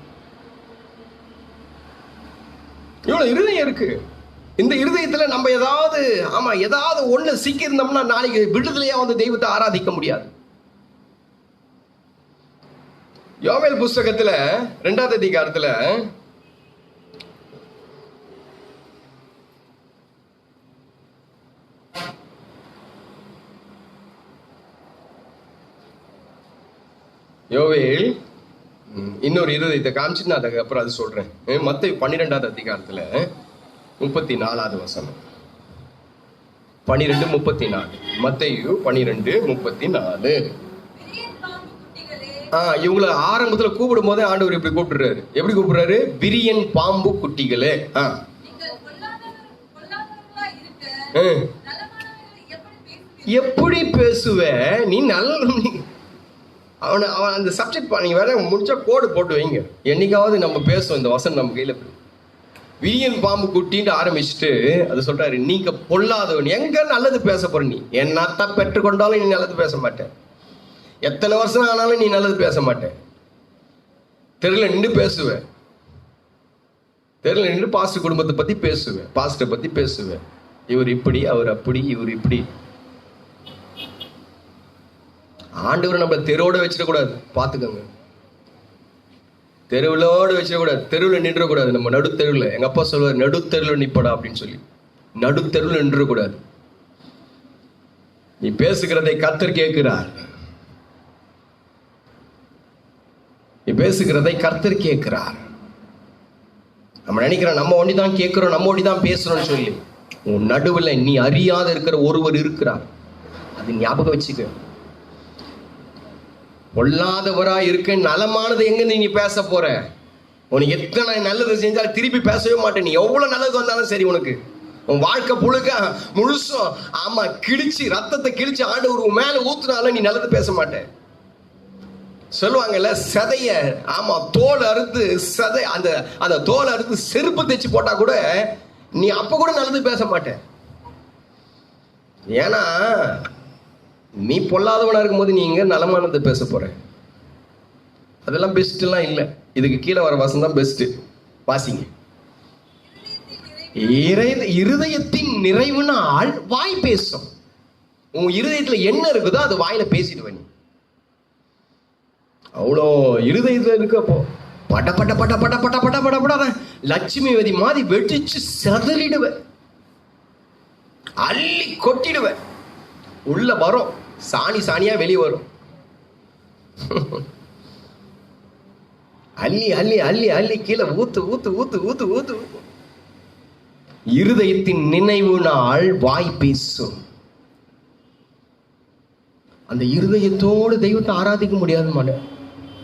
இவ்வளவு இருதயம் இருக்கு. இந்த இருதயத்துல நம்ம ஏதாவது ஒண்ணு சிக்கி இருந்தோம்னா நாளைக்கு விடுதலையா வந்து தெய்வத்தை ஆராதிக்க முடியாது. யோவேல் புஸ்தகத்துல 2வது அதிகாரத்துல யோவேல் இன்னொரு இருதயத்தை காமிச்சு நான் அதுக்கப்புறம் அது சொல்றேன். மத்தேயு 12வது அதிகாரத்துல 34வது வசனம். 12:34. மத்தேயு 12:34. இவங்களை ஆரம்பத்துல கூப்பிடும் போதே ஆண்டவர் இப்படி கூப்பிடுறாரு. எப்படி கூப்பிடுறாரு? விரியன் பாம்பு குட்டிகளே. எப்படி பேசுவ நீ? அவன் அந்த சப்ஜெக்ட் நீங்க வேற முடிச்சா கோடு போட்டு வைங்க. என்னைக்காவது நம்ம பேசுவோம், இந்த வசனம் நம்ம கையில. விரியன் பாம்பு குட்டின்னு ஆரம்பிச்சுட்டு அது சொல்றாரு, நீங்க பொல்லாதவன். எங்க நல்லது பேச போற? நீ என்னத்த பெற்றுக்கொண்டாலும் நீ நல்லது பேச மாட்டேன். எத்தனை வருஷம் ஆனாலும் நீ நல்லது பேச மாட்டேன். தெருவில் நின்று பேசுவேன். தெருவில் நின்று பாஸ்டர் குடும்பத்தை பத்தி பேசுவேன், பாஸ்டரை பத்தி பேசுவேன். இவர் இப்படி, அவர் அப்படி, இவர் இப்படி. ஆண்டவர் நம்ம தெருவோட வச்சிடக்கூடாது, பாத்துக்கோங்க. தெருவிலோடு வச்சிடக்கூடாது, தெருவில் நின்றக்கூடாது. நம்ம நடுத்தெருவில், எங்க அப்பா சொல்லுவார், நடுத்தெருவில் நிப்படா அப்படின்னு சொல்லி. நடுத்தெருவில் நின்றக்கூடாது. நீ பேசுகிறதை கர்த்தர் கேட்கிறார். நீ பேசுகிறதை கர்த்தர் கேட்கிறார். நம்ம நினைக்கிறோம் நம்ம ஒண்டிதான் கேட்கிறோம், நம்ம ஒண்டிதான் பேசுறோம்னு சொல்லி. உன் நடுவில் நீ அறியாத இருக்கிற ஒருவர் இருக்கிறார். அது ஞாபகம் வச்சுக்க. பொல்லாதவரா இருக்க நலமானது எங்க நீ பேச போற? உனக்கு எத்தனை நல்லது செஞ்சாலும் திருப்பி பேசவே மாட்டேன். நீ எவ்வளவு நல்லது வந்தாலும் சரி, உனக்கு உன் வாழ்க்கை முழுசும் கிழிச்சு ரத்தத்தை கிழிச்சு ஆண்டவர் உன் மேல ஊத்துனாலும் நீ நல்லது பேச மாட்டேன். சொல்லுவாங்கல்ல, சதைய தோல் அறுத்து சதை அந்த தோல் அறுத்து செருப்பு தைச்சு போட்டா கூட நீ அப்ப கூட நல்லது பேச மாட்டேன். ஏன்னா நீ பொல்லாதவனா இருக்கும்போது நீ இங்க நலமானதை பேச போற. அதெல்லாம் பெஸ்ட் எல்லாம் இல்லை. இதுக்கு கீழே வர வசனம் தான் பெஸ்ட். வாசிங்க. இருதயத்தின் நிறைவுனால் வாய் பேசும். உன் இருதயத்துல என்ன இருக்குதோ அது வாயில பேசிடுவ. நீ அவ்வளோ இருதயத்துல இருக்கப்போ பட்ட பட்ட பட்ட பட்ட பட்ட பட்ட பட்ட பட லட்சுமி வதி மாதிரி வெடிச்சு சதறிடுவ, அள்ளி கொட்டிடுவ. உள்ள வரும் சாணியா வெளியே வரும். அள்ளி அள்ளி அள்ளி அள்ளி கீழே ஊத்து ஊத்து ஊத்து ஊத்து ஊத்து. இருதயத்தின் நினைவு நாள் வாய் பேசும். அந்த இருதயத்தோடு தெய்வத்தை ஆராதிக்க முடியாது மாட்ட.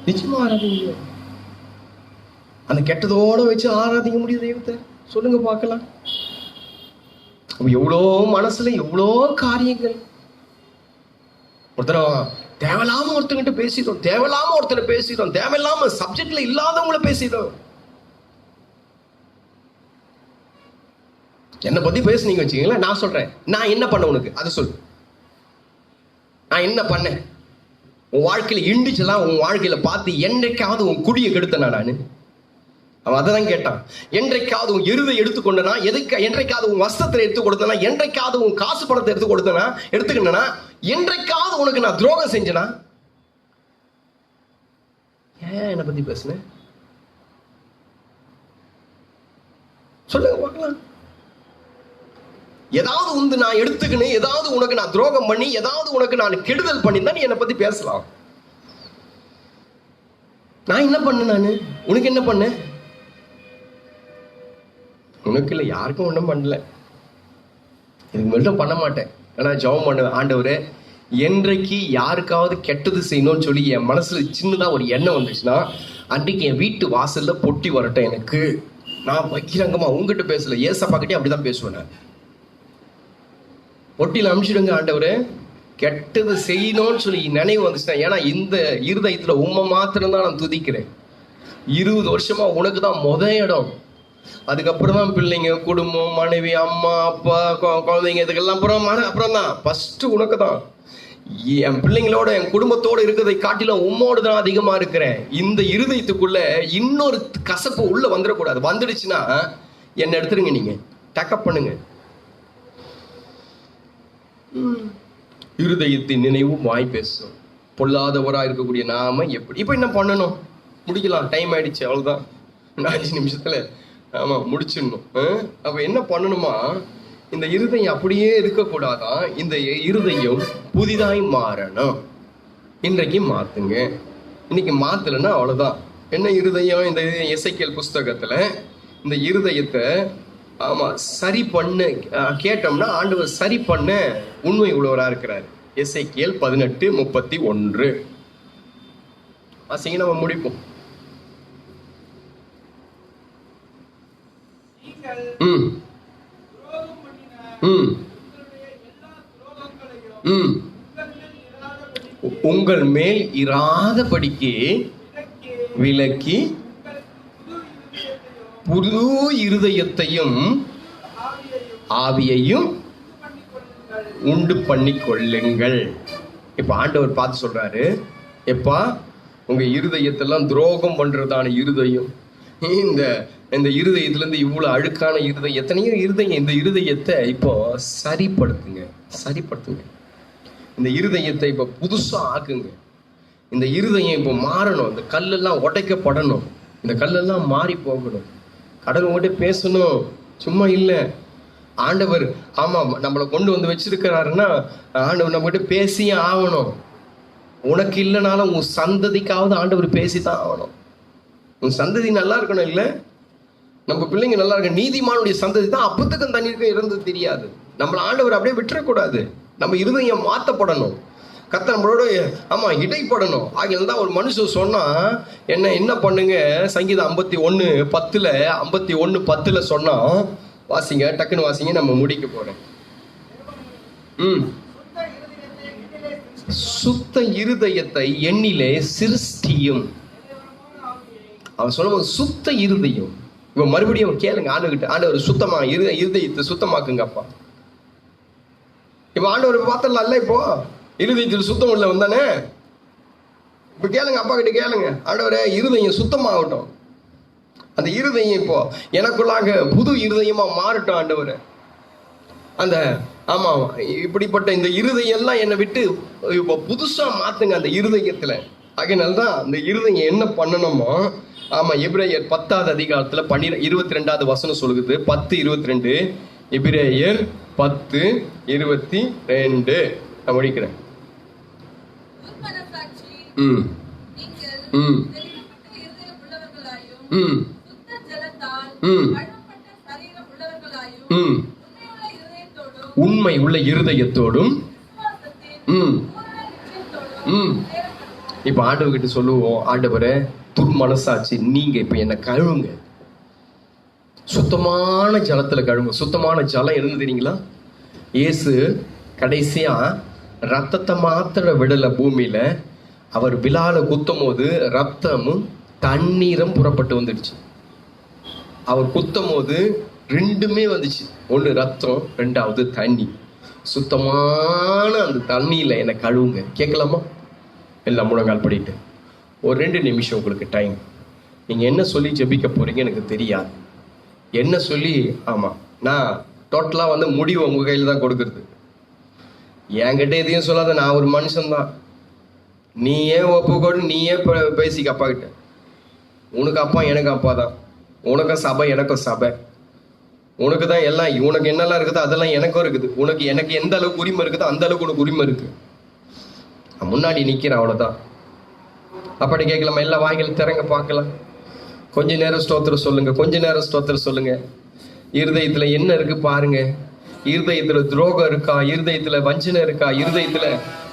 நிச்சயமா ஆராதிக்க முடியாது. அந்த கெட்டதோட வச்சு ஆராதிக்க முடியும் தெய்வத்தை? சொல்லுங்க பார்க்கலாம். எவ்வளோ மனசுல எவ்வளோ காரியங்கள். தேவையில்லாம ஒருத்தங்கிட்ட பேசிட்டோம், தேவையில்லாம ஒருத்தரை பேசிட்டோம், தேவையில்லாம சப்ஜெக்ட்ல இல்லாதவங்களை பேசிட்டோம். என்னை பத்தி பேசுனீங்க வச்சுக்கீங்களா, நான் சொல்றேன், நான் என்ன பண்ண உனக்கு அதை சொல்லு. நான் என்ன பண்ணேன் உன் வாழ்க்கையில? இண்டிச்செல்லாம் உன் வாழ்க்கையில பார்த்து என்றைக்காவது உன் குடியை கெடுத்தனா? நான் அவன் அதை தான் கேட்டான். என்றைக்காவது உன் எருதை எடுத்துக்கொண்டனா? என்றைக்காவது உன் வஸ்திரத்தை எடுத்து கொடுத்தனா? என்றைக்காவது உன் காசு பணத்தை எடுத்துக்கிட்டனா? என்றைக்காவது உனக்கு நான் துரோகம் செஞ்சனா? ஏன் என்னை பத்தி பேசுனேன்? சொல்லுங்க பார்க்கலாம். ஏதாவது உந்து நான் எடுத்துக்கணும், ஏதாவது உனக்கு நான் துரோகம் பண்ணி, ஏதாவது உனக்கு நான் கெடுதல் பண்ணியிருந்தா நீ என்னை பத்தி பேசலாம். நான் என்ன பண்ண? நான் உனக்கு என்ன பண்ண? உனக்கு இல்லை, யாருக்கும் ஒன்றும் பண்ணல. இதுக்கு மட்டும் பண்ண மாட்டேன். ஆனா ஜெபம் பண்ணுவேன், ஆண்டவரே என்றைக்கு யாருக்காவது கெட்டது செய்யணும்னு சொல்லி என் மனசுல சின்னதா ஒரு எண்ணம் வந்துச்சுன்னா அன்றைக்கு என் வீட்டு வாசல்ல பொட்டி வரட்டும் எனக்கு. நான் பகிரங்கமா உங்ககிட்ட பேசல, ஏசப்பா கிட்டே அப்படிதான் பேசுவேன். ஒட்டியில் அனுப்பிச்சிடுங்க ஆண்டவரே, கெட்டது செய்யணும்னு சொல்லி நினைவு வந்துச்சுன்னா. ஏன்னா இந்த இருதயத்துல உண்மை மாத்திரம்தான் நான் துதிக்கிறேன். 20 வருஷமா உனக்கு தான் இடம். அதுக்கப்புறம் தான் பிள்ளைங்க, குடும்பம், மனைவி, அம்மா, அப்பா, குழந்தைங்க, இதுக்கெல்லாம் அப்புறம் தான் ஃபர்ஸ்ட் உனக்கு தான். என் பிள்ளைங்களோட என் குடும்பத்தோடு இருக்கிறதை காட்டிலும் உம்மோடு தான் அதிகமா இருக்கிறேன். இந்த இருதயத்துக்குள்ள இன்னொரு கசப்பு உள்ள வந்துடக்கூடாது. வந்துடுச்சுன்னா என்ன எடுத்துருங்க, நீங்க டக்கப் பண்ணுங்க. இருதயத்தின் நினைவும் வாய் பேசும். பொல்லாதவரா இருக்கக்கூடிய நாம எப்படி இப்ப என்ன பண்ணணும்? முடிக்கலாம், டைம் ஆயிடுச்சு, அவ்வளவுதான். 5 நிமிஷத்துல ஆமா முடிச்சிடணும். அப்ப என்ன பண்ணணுமா, இந்த இருதயம் அப்படியே இருக்கக்கூடாதான். இந்த இருதயம் புதிதாய் மாறணும். இன்றைக்கு மாத்துங்க. இன்னைக்கு மாத்தலைன்னா அவ்வளவுதான். என்ன இருதயம்? இந்த எசேக்கியேல் புஸ்தகத்துல இந்த இருதயத்தை ஆமா சரி பண்ண கேட்டோம்னா ஆண்டவர் சரி பண்ண உண்மை உள்ளவரா இருக்கிறார். எசேக்கியேல் 18:31 வாசிங்க, நம்ம முடிப்போம். உங்கள் மேல் இராதபடிக்கு விலக்கி புது இருதயத்தையும் ஆவியையும் உண்டு பண்ணி கொள்ளுங்கள். இப்ப ஆண்டவர் பார்த்து சொல்றாரு, எப்பா உங்க இருதயத்தெல்லாம் துரோகம் பண்றதான இருதயம், இந்த இருதயத்துல இருந்து இவ்வளவு அழுக்கான இருதயம், எத்தனையோ இருதயம், இந்த இருதயத்தை இப்போ சரிப்படுத்துங்க. இந்த இருதயத்தை இப்ப புதுசா ஆக்குங்க. இந்த இருதயம் இப்ப மாறணும். இந்த கல்லெல்லாம் உடைக்கப்படணும். இந்த கல்லெல்லாம் மாறி போகணும். கடவுள் உங்கள்கிட்ட பேசணும், சும்மா இல்லை. ஆண்டவர் ஆமா நம்மளை கொண்டு வந்து வச்சிருக்கிறாருன்னா ஆண்டவர் நம்மகிட்ட பேசியே ஆகணும். உனக்கு இல்லைனாலும் உன் சந்ததிக்காவது ஆண்டவர் பேசித்தான் ஆகணும். உன் சந்ததி நல்லா இருக்கணும். இல்லை, நம்ம பிள்ளைங்க நல்லா இருக்க. நீதிமானுடைய சந்ததி தான் அப்பத்துக்கும் தண்ணீருக்கும் இறந்து தெரியாது. நம்மளை ஆண்டவர் அப்படியே விட்டுறக்கூடாது. நம்ம இருதயம் மாற்றப்படணும். கர்த்தர் நம்மளோட ஆமா இடைப்படணும். ஆகியால் தான் ஒரு மனுஷன் சொன்னா என்ன பண்ணுங்க, சங்கீதம் 51:10 சொன்னா வாசிங்க, டக்குன்னு வாசிங்க, நம்ம முடிக்க போறேன். சுத்த இருதயத்தை எண்ணிலே சிருஷ்டியும். அவன் சொல்லும்போது சுத்த இருதயம். இவன் மறுபடியும் கேளுங்க ஆண்டுகிட்ட, ஆண்டவர் சுத்தமா இருதயத்தை சுத்தமாக்குங்க அப்பா. இப்ப ஆண்டவர் பார்த்தல இப்போ இருதயத்தில் சுத்தம் உள்ள வந்தானே. இப்ப கேளுங்க, அப்பா கிட்ட கேளுங்க, ஆண்டவரே இருதயம் சுத்தமாகட்டும். அந்த இருதயம் இப்போ எனக்குள்ளாக புது இருதயமா மாறட்டும் ஆண்டவரே. அந்த ஆமா இப்படிப்பட்ட இந்த இருதயம் எல்லாம் என்னை விட்டு இப்போ புதுசா மாத்துங்க அந்த இருதயத்துல. அதனால்தான் அந்த இருதயம் என்ன பண்ணணுமோ, ஆமா எபிரேயர் 10:22 22 சொல்லுது. 10:22 எபிரேயர் 10:22 நான் முடிக்கிறேன். உண்மை உள்ள இருதயத்தோடும் இப்ப ஆண்டவர் கிட்ட சொல்லுவோம், ஆண்டவரே துர்மனசாட்சி நீங்க இப்ப என்ன கழுவுங்க, சுத்தமான ஜலத்துல கழுவுங்க. சுத்தமான ஜலம் எதுன்னு தெரியுங்களா? இயேசு கடைசியா ரத்தத்தை மாத்திர விடல பூமியில. அவர் விழால குத்தும் போது ரத்தமும் தண்ணீரும் புறப்பட்டு வந்துடுச்சு. அவர் குத்தும் போது ரெண்டுமே வந்துச்சு. ஒன்று ரத்தம், ரெண்டாவது தண்ணி. சுத்தமான அந்த தண்ணியில என்னை கழுவுங்க. கேட்கலாமா? எல்லாம் முழங்கால் படிட்டு ஒரு 2 நிமிஷம் உங்களுக்கு டைம். நீங்க என்ன சொல்லி ஜெபிக்க போறீங்க எனக்கு தெரியாது. என்ன சொல்லி ஆமா நான் டோட்டலா முடிவு உங்க கையில தான் கொடுக்கறது. என்கிட்ட எதையும் சொல்லாத, நான் ஒரு மனுஷன்தான். நீ ஏன் ஒப்புக்கொடு, நீ ஏன் பேசிக்க அப்பா கிட்ட. உனக்கு அப்பா எனக்கு அப்பா தான். உனக்கும் சபை எனக்கும் சபை. உனக்கு தான் எல்லாம், உனக்கு என்னெல்லாம் இருக்குதோ அதெல்லாம் எனக்கும் இருக்குது. எனக்கு எந்த அளவுக்கு உரிமை இருக்குதோ அந்த அளவுக்கு உனக்கு உரிமை இருக்கு. முன்னாடி நிக்கிறேன், அவ்வளவுதான். அப்படி கேட்கலாமா? எல்லா வாய்கள் திறங்க பார்க்கலாம். கொஞ்ச நேரம் ஸ்தோத்திரம் சொல்லுங்க, கொஞ்ச நேரம் ஸ்தோத்திரம் சொல்லுங்க. இருதயத்துல என்ன இருக்கு பாருங்க. இருதயத்துல துரோகம் இருக்கா? இருதயத்துல வஞ்சனை இருக்கா? இருதயத்துல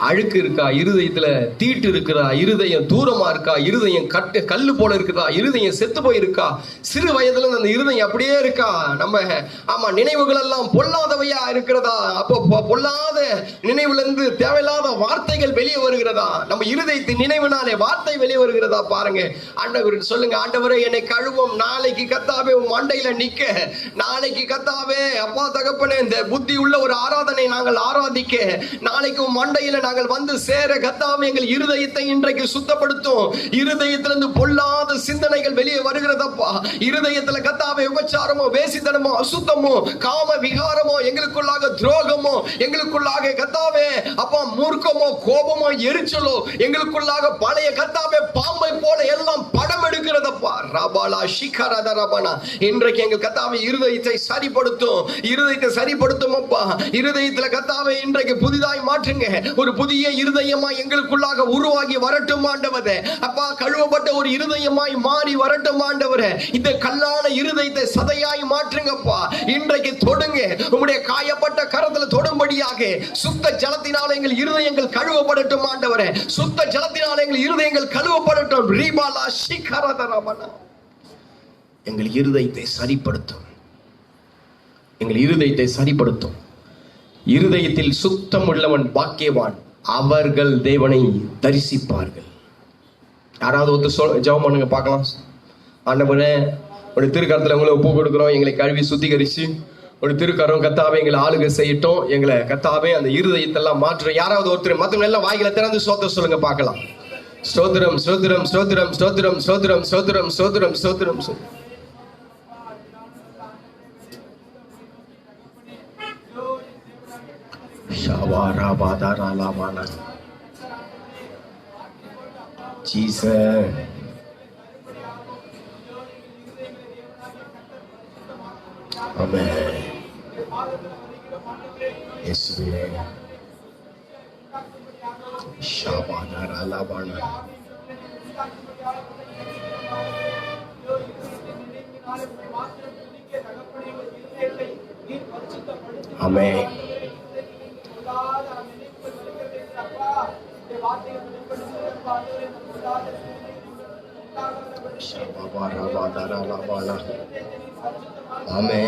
அழுக்கு இருக்கா, இருதயத்துல தீட்டு இருக்குதா, இருதயம் தூரமா இருக்கா, இருதயம் கல்லு போல இருக்குதா, இருதயம் செத்து போயிருக்கா, சிறு வயதுல அந்த இருதயம் அப்படியே இருக்கா, நம்ம நினைவுகள் எல்லாம் பொல்லாதவையா இருக்கிறதா, அப்போ பொல்லாத நினைவுல இருந்து தேவையில்லாத வார்த்தைகள் வெளியே வருகிறதா, நம்ம இருதயத்தின் நினைவுனாலே வார்த்தை வெளியே வருகிறதா பாருங்க. ஆண்டவர் சொல்லுங்க, ஆண்டவரே என்னை கழுவும், நாளைக்கு கத்தாவே உன் மண்டையில நிக்க, நாளைக்கு கத்தாவே அப்பா தகப்பனே இந்த புத்தி உள்ள ஒரு ஆராதனை நாங்கள் ஆராதிக்க, நாளைக்கு உன் மண்டையில நாங்கள் வந்து சேர கத்தாவே எங்கள் இருதயத்தை இன்றைக்கு சுத்தப்படுத்தும். இருதயத்திலிருந்து பொல்லாத சிந்தனைகள் வெளியே வருகிறதப்பா. இருதயத்துல கத்தாவே உபச்சாரமோ, வேசித்தனமோ, அசுத்தமோ, காம விகாரமோ, எங்களுக்குள்ளாக துரோகமோ, எங்களுக்குள்ளாக கத்தாவே அப்பா மூர்க்கமோ, கோபமோ, எரிச்சலோ, எங்களுக்குள்ளாக பழைய கத்தாவே பாம்பை போல எல்லாம் படம் எடுக்கிறதப்பா. ரபாலா ஷிகரத ரபனா, இன்றைக்கு எங்கள் கத்தாவே இருதயத்தை சரிப்படுத்தும், இருதயத்தை சரிப்படுத்தும் அப்பா. இருதயத்துல கத்தாவே இன்றைக்கு புதிதாய் மாற்றுங்க, ஒரு புதிய இருதயமாய் எங்களுக்குள்ளாக உருவாகி வரட்டும் ஆண்டவரே. அப்பா கழுவப்பட்ட ஒரு இருதயமாய் மாறி வரட்டும் ஆண்டவரே. இந்த கல்லான இருதயத்தை சதையாய் மாற்றுங்கப்பா. இன்றைக்கு தொடுங்க, உம்முடைய காயப்பட்ட கரத்துல தொடும்படியாக சுத்த ஜலத்தினால் எங்கள் இருதயங்கள் கழுவப்படட்டும் ஆண்டவரே. சுத்த ஜலத்தினால் எங்கள் இருதயங்கள் கழுவப்படட்டும். ரீபாலா ஷிகரதரமனா, எங்கள் இருதயத்தை சரிப்படுத்தும், எங்கள் இருதயத்தை சரிப்படுத்தும். இருதயத்தில் சுத்தம் உள்ளவன் பாக்கியவான், அவர்கள் தேவனை தரிசிப்பார்கள். யாராவது ஒருத்தர் ஜெபம் பண்ணுங்க பார்க்கலாம். ஆண்டவரே ஒரு திருக்கரத்துல உங்களை ஒப்பு கொடுக்கிறோம், எங்களை கழுவி சுத்திகரிச்சு ஒரு திருக்கரம் கத்தாவே எங்களை ஆளுகை செய்யட்டும், எங்களை கத்தாவே அந்த இருதயத்தெல்லாம் மாற்ற. யாராவது ஒருத்தர் மத்தவங்க எல்லாம் வாய்களை திறந்து ஸ்தோத்திரம் சொல்லுங்க பார்க்கலாம். ஸ்தோத்திரம் ஸ்தோத்திரம் ஸ்தோத்திரம் ஸ்தோத்திரம் ஸ்தோத்திரம் ஸ்தோத்திரம் ஸ்தோத்திரம் ஸ்தோத்திரம் ஸ்தோத்திரம். Jesus. Amen. Yeswe. Shabadara labana. Amen. Amen.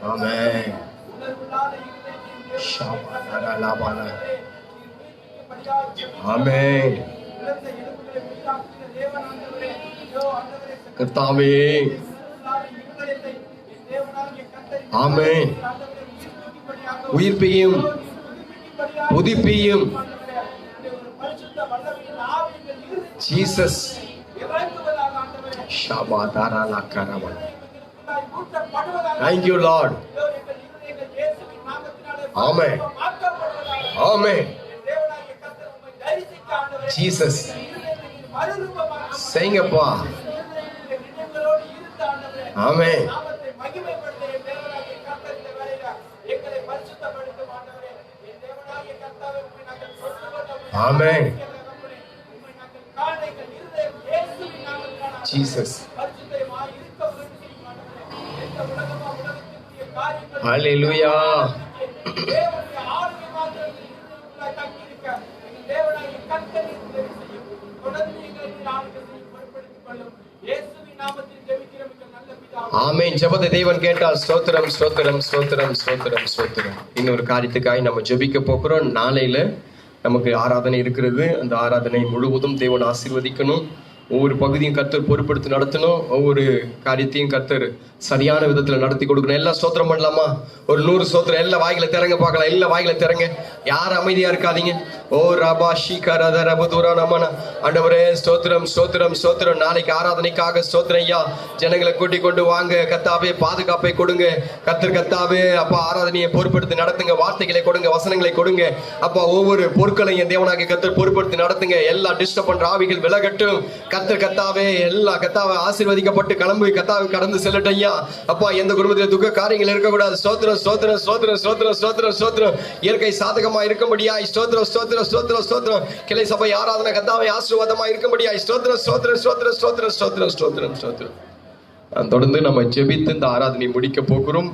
Amen. Amen. கர்த்தாவே ஆமென். உயிர்ப்பையும் புதுப்பியும் Jesus. Thank you Lord. Amen. Amen. Jesus. செய்யுங்கப்பா. ஆமென். ஆமென். Jesus. Hallelujah. ஆமென். ஜெபத்தை தேவன் கேட்டால் ஸ்தோத்திரம் ஸ்தோத்திரம் ஸ்தோத்திரம் ஸ்தோத்திரம் ஸ்தோத்திரம். இன்னொரு காரியத்துக்காக நம்ம ஜெபிக்க போகிறோம். நாளையில நமக்கு ஆராதனை இருக்கிறது. அந்த ஆராதனை முழுவதும் தேவன் ஆசீர்வதிக்கணும். ஒவ்வொரு பகுதியும் கர்த்தர் பொறுப்படுத்தி நடத்தணும். ஒவ்வொரு காரியத்தையும் கர்த்தர் சரியான விதத்துல நடத்தி கொடுக்கணும். எல்லாம் ஸ்தோத்திரம் பண்ணலாமா? ஒரு 100 ஸ்தோத்திரம். எல்லாம் வாயில திறங்க பார்க்கலாம். எல்லாம் வாயில திறங்க. யாரும் அமைதியா இருக்காதீங்க. ஓ ரபா ஷீகரத ரபதுரா நமன. ஆண்டவரே ஸ்தோத்திரம் ஸ்தோத்திரம் ஸ்தோத்திரம். நாளைக்கு ஆராதனைக்காக ஸ்தோத்திரம் ஐயா. ஜனங்களை கூட்டி கொண்டு வாங்க கர்த்தாவே. பாதுகாப்பை கொடுங்க கர்த்தர். கர்த்தாவே அப்பா ஆராதனையை பொறுப்படுத்தி நடத்துங்க. வார்த்தைகளை கொடுங்க, வசனங்களை கொடுங்க அப்பா. ஒவ்வொரு பொருட்களையும் தேவனாகிய கர்த்தர் பொறுப்படுத்தி நடத்துங்க. எல்லா டிஸ்டர்ப் பண்ற ஆவிகள் விலகட்டும் கர்த்தர். கர்த்தாவே எல்லா கர்த்தாவே ஆசீர்வதிக்கப்பட்டு கிளம்பி கர்த்தாவே கடந்து செல்லட்டும் ஐயா. அப்பா எந்த குடும்பத்தில் துக்க காரியங்கள் இருக்கக்கூடாது. ஸ்தோத்திரம் ஸ்தோத்திரம் ஸ்தோத்திரம் ஸ்தோத்திரம் ஸ்தோத்திரம் ஸ்தோத்திரம். இயற்கை சாதகமா இருக்கும்படியாய் ஸ்தோத்திரம் ஸ்தோத்திரம் ஸ்தோத்திரம் ஸ்தோத்திரம். கிளை சபை ஆராதனை கர்த்தாவே ஆசீர்வாதமா இருக்கும்படியாய் ஸ்தோத்திரம் ஸ்தோத்திரம் ஸ்தோத்திரம் ஸ்தோத்திரம் ஸ்தோத்திரம் ஸ்தோத்திரம் ஸ்தோத்திரம். தொடர்ந்து நம்ம ஜெபித்து இந்த ஆராதனை முடிக்க போகிறோம்.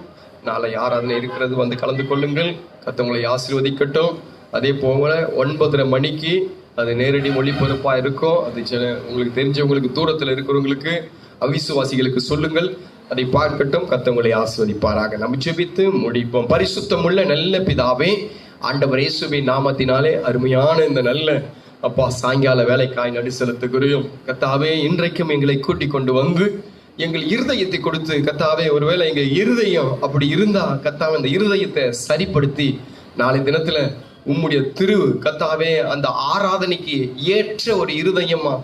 நாளை ஆராதனை இருக்கிறது, வந்து கலந்து கொள்ளுங்கள். கர்த்தர் ஆசீர்வதிக்கட்டும். அதே போல 9:30 மணிக்கு அது நேரடி ஒளிபரப்பா இருக்கும். அது உங்களுக்கு தெரிஞ்சவங்களுக்கு, தூரத்தில் இருக்கிறவங்களுக்கு, அவிசுவாசிகளுக்கு சொல்லுங்கள், அதை பார்க்கட்டும். கர்த்தர் ஆசீர்வதிப்பாராக. நம்ம ஜெபித்து முடிப்போம். பரிசுத்தமுள்ள நல்ல பிதாவே, ஆண்டவர் இயேசுவின் நாமத்தினாலே அருமையான இந்த நல்ல அப்பா சாயங்கால வேலைக்காய் நடி செலுத்துகிறோம். கர்த்தாவே, இன்றைக்கும் எங்களை கூட்டிக் கொண்டு வந்து எங்கள் இருதயத்தை கொடுத்து, கர்த்தாவே, ஒருவேளை எங்க இருதயம் அப்படி இருந்தா கர்த்தாவே அந்த இருதயத்தை சரிப்படுத்தி நாளை தினத்துல உம்முடைய கர்த்தாவே அந்த ஆராதனைக்கு ஏற்ற ஒரு இருதயமா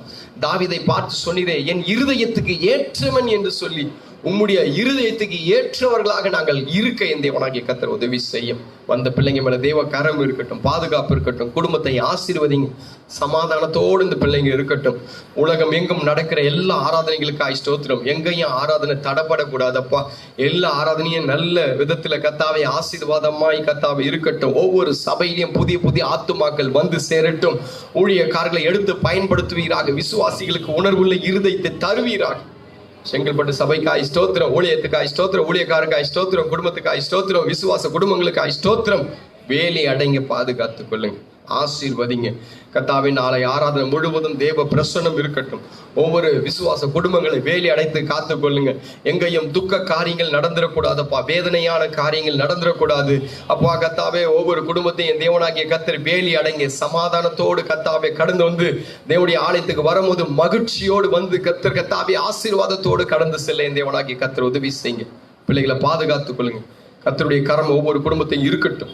தாவீதை பார்த்து சொன்னீரே, என் இருதயத்துக்கு ஏற்றவன் என்று சொல்லி உம்முடைய இருதயத்துக்கு ஏற்றவர்களாக நாங்கள் இருக்க என் தேவனாகிய கர்த்தர் உதவி செய்யும். வந்த பிள்ளைங்க மேல தேவ கரம் இருக்கட்டும், பாதுகாப்பு இருக்கட்டும், குடும்பத்தை ஆசீர்வதிங்க, சமாதானத்தோடு இந்த பிள்ளைங்க இருக்கட்டும். உலகம் எங்கும் நடக்கிற எல்லா ஆராதனைகளுக்காக ஸ்தோத்திரம். எங்கேயும் ஆராதனை தடப்படக்கூடாதப்பா. எல்லா ஆராதனையும் நல்ல விதத்துல கர்த்தாவே ஆசீர்வாதமாய் கர்த்தாவே இருக்கட்டும். ஒவ்வொரு சபையிலையும் புதிய புதிய ஆத்துமாக்கள் வந்து சேரட்டும். ஊழியக்காரர்களை எடுத்து பயன்படுத்துவீராக. விசுவாசிகளுக்கு உணர்வுள்ள இருதயத்தை தருவீராக. செங்கல்பட்டு சபைக்காய் ஸ்தோத்திரம், ஊழியத்துக்காய் ஸ்தோத்திரம், ஊழியக்காரருக்காய் ஸ்தோத்திரம், குடும்பத்துக்காய் ஸ்தோத்திரம், விசுவாச குடும்பங்களுக்காய் ஸ்தோத்திரம். வேலி அடங்கி பாதுகாத்துக் கொள்ளுங்க, ஆசீர்வதிங்க. கர்த்தாவே, நாளை ஆராதனை முழுவதும் தேவ பிரசன்னம் இருக்கட்டும். ஒவ்வொரு விசுவாச குடும்பங்களை வேலி அடைத்து காத்துக் கொள்ளுங்க. எங்கேயும் துக்க காரியங்கள் நடந்துடக்கூடாதப்பா, வேதனையான காரியங்கள் நடந்துடக்கூடாது அப்பா. கர்த்தாவே, ஒவ்வொரு குடும்பத்தையும் தேவனாகிய கர்த்தர் வேலி அடங்கி சமாதானத்தோடு கர்த்தாவே கடந்து வந்து தேவனுடைய ஆலயத்துக்கு வரும்போது மகிழ்ச்சியோடு வந்து கர்த்தாவே ஆசீர்வாதத்தோடு கடந்து செல்ல தேவனாகிய கர்த்தர் உதவி செய்யுங்க. பிள்ளைகளை பாதுகாத்துக் கொள்ளுங்க. கர்த்தருடைய கரம் ஒவ்வொரு குடும்பத்தையும் இருக்கட்டும்.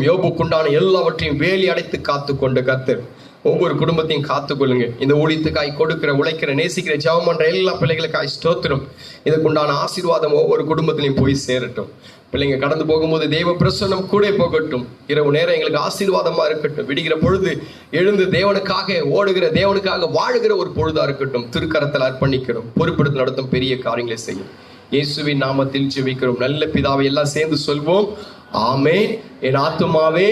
யோபுக்குண்டான எல்லாவற்றையும் வேலி அடைத்து காத்து கொண்டு கர்த்தர் ஒவ்வொரு குடும்பத்தையும் காத்து கொள்ளுங்க. இந்த ஊழியத்துக்காய் கொடுக்கிற, உழைக்கிற, நேசிக்கிற, ஜெபம் பண்ற எல்லா பிள்ளைகளுக்காய் ஸ்தோத்திரம். இதுக்குண்டான ஆசீர்வாதம் ஒவ்வொரு குடும்பத்திலையும் போய் சேரட்டும். பிள்ளைங்க கடந்து போகும்போது தேவ பிரசன்னம் கூட போகட்டும். இரவு நேரம் எங்களுக்கு ஆசீர்வாதமா இருக்கட்டும். விடுகிற பொழுது எழுந்து தேவனுக்காக ஓடுகிற, தேவனுக்காக வாழுகிற ஒரு பொழுதா இருக்கட்டும். திருக்கரத்தில் அர்ப்பணிக்கிறோம். பொறுப்பெடுத்து நடத்தும் பெரிய காரியங்களை செய்யும். இயேசுவின் நாமத்தில் ஜெபிக்கிறோம் நல்ல பிதாவை. எல்லாம் சேர்ந்து சொல்வோம், ஆமென். என் ஆத்துமாவே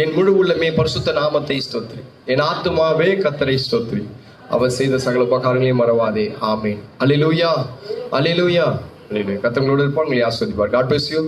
என் முழு உள்ளமே பரிசுத்த நாமத்தை ஸ்தோத்திரி. என் ஆத்துமாவே கர்த்தரை ஸ்தோத்திரி. அவர் செய்த சகல உபகாரங்களையும் மறவாதே. ஆமென். அல்லேலூயா, அல்லேலூயா, அல்லேலூயா. கர்த்தர் உங்களோடு இருப்பார், உங்களை ஆசீர்வதிப்பார். God bless you.